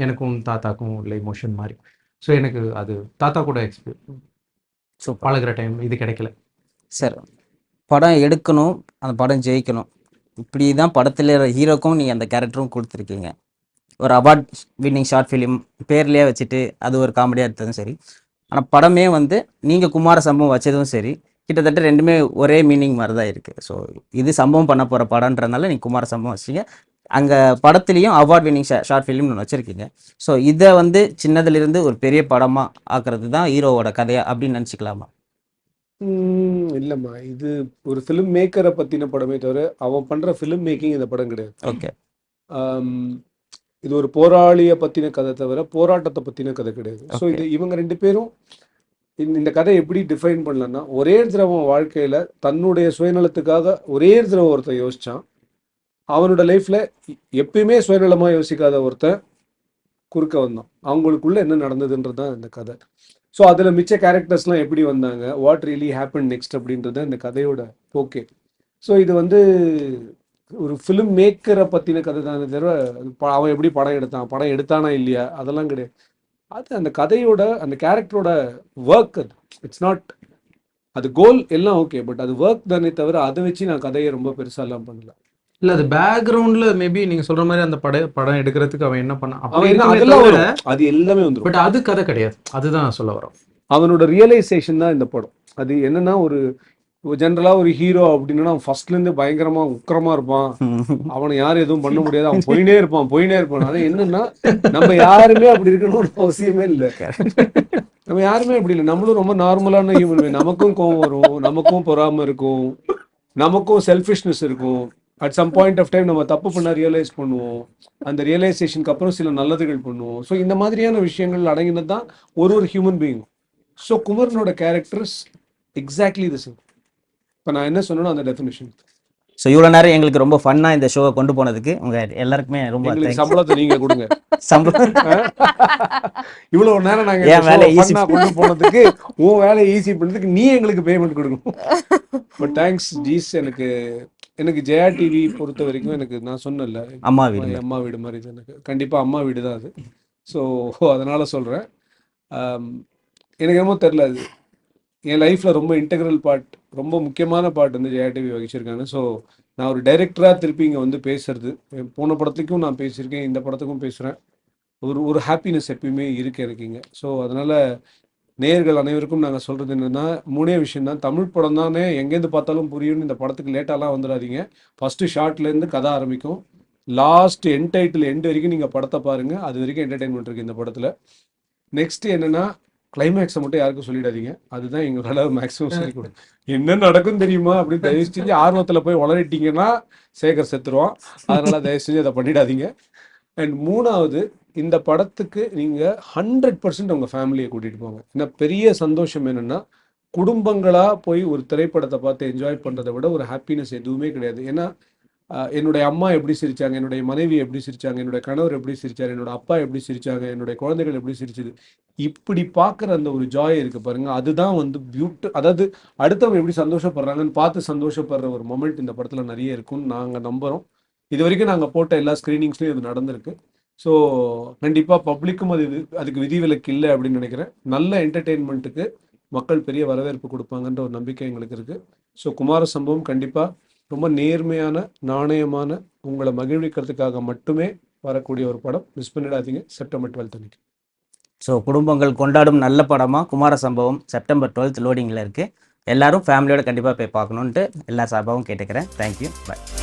எனக்கும் தாத்தாக்கும் உள்ள எமோஷன் மாதிரி. ஸோ எனக்கு அது தாத்தா கூட ஸோ பழகுற டைம் இது கிடைக்கல. சார், படம் எடுக்கணும், அந்த படம் ஜெயிக்கணும், இப்படி தான் படத்தில் ஹீரோக்கும் நீங்கள் அந்த கேரக்டரும் கொடுத்துருக்கீங்க. ஒரு அவார்ட் வின்னிங் ஷார்ட் ஃபிலிம் பேர்லேயே வச்சுட்டு அது ஒரு காமெடியாக எடுத்ததும் சரி, ஆனால் படமே வந்து நீங்கள் குமார சம்பவம் வச்சதும் சரி, கிட்டத்தட்ட ரெண்டுமே ஒரே மீனிங் மாதிரி தான் இருக்குது. ஸோ இது சம்பவம் பண்ண போகிற படம்ன்றதுனால நீங்கள் குமார சம்பவம் வச்சிங்க. அங்கே படத்துலேயும் அவார்ட் வின்னிங் ஷார்ட் ஃபிலிம்னு ஒன்று வச்சுருக்கீங்க. ஸோ இதை வந்து சின்னதுலேருந்து ஒரு பெரிய படமாக ஆக்குறது தான் ஹீரோவோட கதையா அப்படின்னு நினச்சிக்கலாமா? இல்லைம்மா, இது ஒரு ஃபிலிம் மேக்கரை பற்றின படமே தவிர அவன் பண்ணுற ஃபிலிம் மேக்கிங் இந்த படம் கிடையாது. ஓகே. இது ஒரு போராளியை பற்றின கதை தவிர போராட்டத்தை பற்றின கதை கிடையாது. ஸோ இது இவங்க ரெண்டு பேரும் இந்த கதை எப்படி டிஃபைன் பண்ணலன்னா, ஒரே தடவை வாழ்க்கையில் தன்னுடைய சுயநலத்துக்காக ஒரே தடவை ஒருத்தன் யோசிச்சான். அவனோட லைஃப்பில் எப்பயுமே சுயநலமாக யோசிக்காத ஒருத்தன் குறுக்க வந்தான். அவங்களுக்குள்ள என்ன நடந்ததுன்றது தான் இந்த கதை. ஸோ அதில் மிச்ச கேரக்டர்ஸ்லாம் எப்படி வந்தாங்க, வாட் ரியலி ஹேப்பன் நெக்ஸ்ட் அப்படின்றது இந்த கதையோட போக்கே. ஸோ இது வந்து ஒரு ஃபிலிம் மேக்கரை பற்றின கதை தானே தவிர அவன் எப்படி படம் எடுத்தானா இல்லையா அதெல்லாம் கிடையாது. அது அந்த கதையோட அந்த கேரக்டரோட ஒர்க். அது இட்ஸ் நாட், அது கோல் எல்லாம் ஓகே, பட் அது ஒர்க் தானே தவிர அதை வச்சு நான் கதையை ரொம்ப பெருசாலாம் பண்ணல. இல்லை அது பேக்ரவுண்டில் மேபி நீங்கள் சொல்கிற மாதிரி அந்த படம் எடுக்கிறதுக்கு அவன் என்ன பண்ணான் அதெல்லாம் வரும், அது எல்லாமே வந்துடும். பட் அது கதை கிடையாது, அதுதான் சொல்ல வரோம். அவனோட ரியலைசேஷன் தான் இந்த படம். அது என்னன்னா, ஒரு ஜென்ரலாக ஒரு ஹீரோ அப்படின்னா அவன் ஃபர்ஸ்ட்லேருந்து பயங்கரமாக உக்கிரமாக இருப்பான், அவனை யாரும் எதுவும் பண்ண முடியாது, அவன் போயினே இருப்பான். அது என்னன்னா, நம்ம யாருமே அப்படி இருக்கணும்னு அவசியமே இல்லை. நம்ம யாருமே அப்படி இல்லை, நம்மளும் ரொம்ப நார்மலான ஹியூமன். நமக்கும் கோவம் வரும், நமக்கும் பொறாமை இருக்கும், நமக்கும் செல்ஃபிஷ்னஸ் இருக்கும். At some point of time நம்ம தப்பு பண்ண ரியலைஸ் பண்ணுவோம், அந்த ரியலைசேஷனுக்கு அப்புறம் சில நல்லதுகள் பண்ணுவோம். ஸோ இந்த மாதிரியான விஷயங்கள் அடங்கினது தான் ஒரு ஹியூமன் பீயிங். ஸோ குமரனோட கேரக்டர்ஸ் எக்ஸாக்ட்லி தி சேம். இப்போ நான் என்ன சொன்னேனோ அந்த டெஃபினிஷன். ஸோ இவ்வளோ நேரம் எங்களுக்கு ரொம்ப ஃபன்னாக இந்த ஷோவை கொண்டு போனதுக்கு உங்கள் எல்லாருக்குமே ரொம்ப சம்பளத்தை நீங்கள் கொடுங்க. சம்பளம் இவ்வளோ நேரம் நாங்கள் என் வேலையை ஈஸி கொண்டு போனதுக்கு, உன் வேலையை ஈஸி பண்ணதுக்கு நீ எங்களுக்கு பேமெண்ட் கொடுக்கணும். பட் தேங்க்ஸ் ஜீஸ். எனக்கு ஜெயா டிவி பொறுத்த வரைக்கும் எனக்கு நான் சொன்னல அம்மா வீடு மாதிரி இது. எனக்கு கண்டிப்பாக அம்மா வீடு தான் அது. ஸோ அதனால் சொல்கிறேன். எனக்கு என்னமோ தெரில, அது என் லைஃப்பில் ரொம்ப இன்டெக்ரல் பார்ட், ரொம்ப முக்கியமான பார்ட் வந்து ஜெயா டிவி வகிச்சிருக்காங்க. ஸோ நான் ஒரு டைரக்டராக திருப்பி இங்கே வந்து பேசுறது, போன படத்துக்கும் நான் பேசியிருக்கேன், இந்த படத்துக்கும் பேசுகிறேன். ஒரு ஹாப்பினஸ் எப்பயுமே இருக்குது எனக்கு இங்கே. ஸோ அதனால் நேயர்கள் அனைவருக்கும் நாங்கள் சொல்கிறது என்னென்னா, மூணே விஷயம் தான். தமிழ் படம் தானே, எங்கேருந்து பார்த்தாலும் புரியும்னு இந்த படத்துக்கு லேட்டாலாம் வந்துடாதீங்க. ஃபஸ்ட்டு ஷார்ட்லேருந்து கதை ஆரம்பிக்கும், லாஸ்ட் எண்ட் டைட்டில் எண்ட் வரைக்கும் நீங்கள் படத்தை பாருங்கள். அது வரைக்கும் என்டர்டெயின்மெண்ட் இருக்குது இந்த படத்தில். நெக்ஸ்ட்டு என்னென்னா, கிளைமேக்ஸை மட்டும் யாருக்கும் சொல்லிடாதீங்க. அதுதான் எங்களால் மேக்ஸிமம் சொல்லி கொடுங்க. என்ன நடக்கும் தெரியுமா அப்படின்னு தயவு செஞ்சு ஆர்வத்தில் போய் வளரிட்டீங்கன்னா சேகர் செத்துருவான். அதனால் தயவு செஞ்சு அதை பண்ணிடாதீங்க. அண்ட் மூணாவது, இந்த படத்துக்கு நீங்கள் 100% உங்கள் ஃபேமிலியை கூட்டிகிட்டு போங்க. ஏன்னா பெரிய சந்தோஷம் என்னென்னா, குடும்பங்களாக போய் ஒரு திரைப்படத்தை பார்த்து என்ஜாய் பண்ணுறதை விட ஒரு ஹாப்பினஸ் எதுவுமே கிடையாது. ஏன்னா என்னுடைய அம்மா எப்படி சிரித்தாங்க, என்னுடைய மனைவி எப்படி சிரித்தாங்க, என்னுடைய கணவர் எப்படி சிரித்தார், என்னோட அப்பா எப்படி சிரித்தாங்க, என்னுடைய குழந்தைகள் எப்படி சிரிச்சுது, இப்படி பார்க்குற அந்த ஒரு ஜாய் இருக்குது பாருங்கள். அதுதான் வந்து அதாவது அடுத்தவங்க எப்படி சந்தோஷப்படுறாங்கன்னு பார்த்து சந்தோஷப்படுற ஒரு மொமெண்ட் இந்த படத்தில் நிறைய இருக்குன்னு நாங்கள் நம்புகிறோம். இது வரைக்கும் நாங்கள் போட்ட எல்லா ஸ்க்ரீனிங்ஸ்லையும் இது நடந்திருக்கு. ஸோ கண்டிப்பாக பப்ளிக்கும் அதுக்கு விதிவிலக்கு இல்லை அப்படின்னு நினைக்கிறேன். நல்ல என்டர்டெயின்மெண்ட்டுக்கு மக்கள் பெரிய வரவேற்பு கொடுப்பாங்கன்ற ஒரு நம்பிக்கை எங்களுக்கு இருக்குது. ஸோ குமார சம்பவம் கண்டிப்பாக ரொம்ப நேர்மையான, நாணயமான, உங்களை மகிழ்விக்கிறதுக்காக மட்டுமே வரக்கூடிய ஒரு படம். மிஸ் பண்ணிடாதீங்க. செப்டம்பர் 12 அன்னைக்கு. ஸோ குடும்பங்கள் கொண்டாடும் நல்ல படமாக குமார சம்பவம் செப்டம்பர் 12 லோடிங்கில் இருக்குது. எல்லாரும் ஃபேமிலியோட கண்டிப்பாக போய் பார்க்கணுன்ட்டு எல்லா சார்பாகவும் கேட்டுக்கிறேன். தேங்க்யூ, பாய்.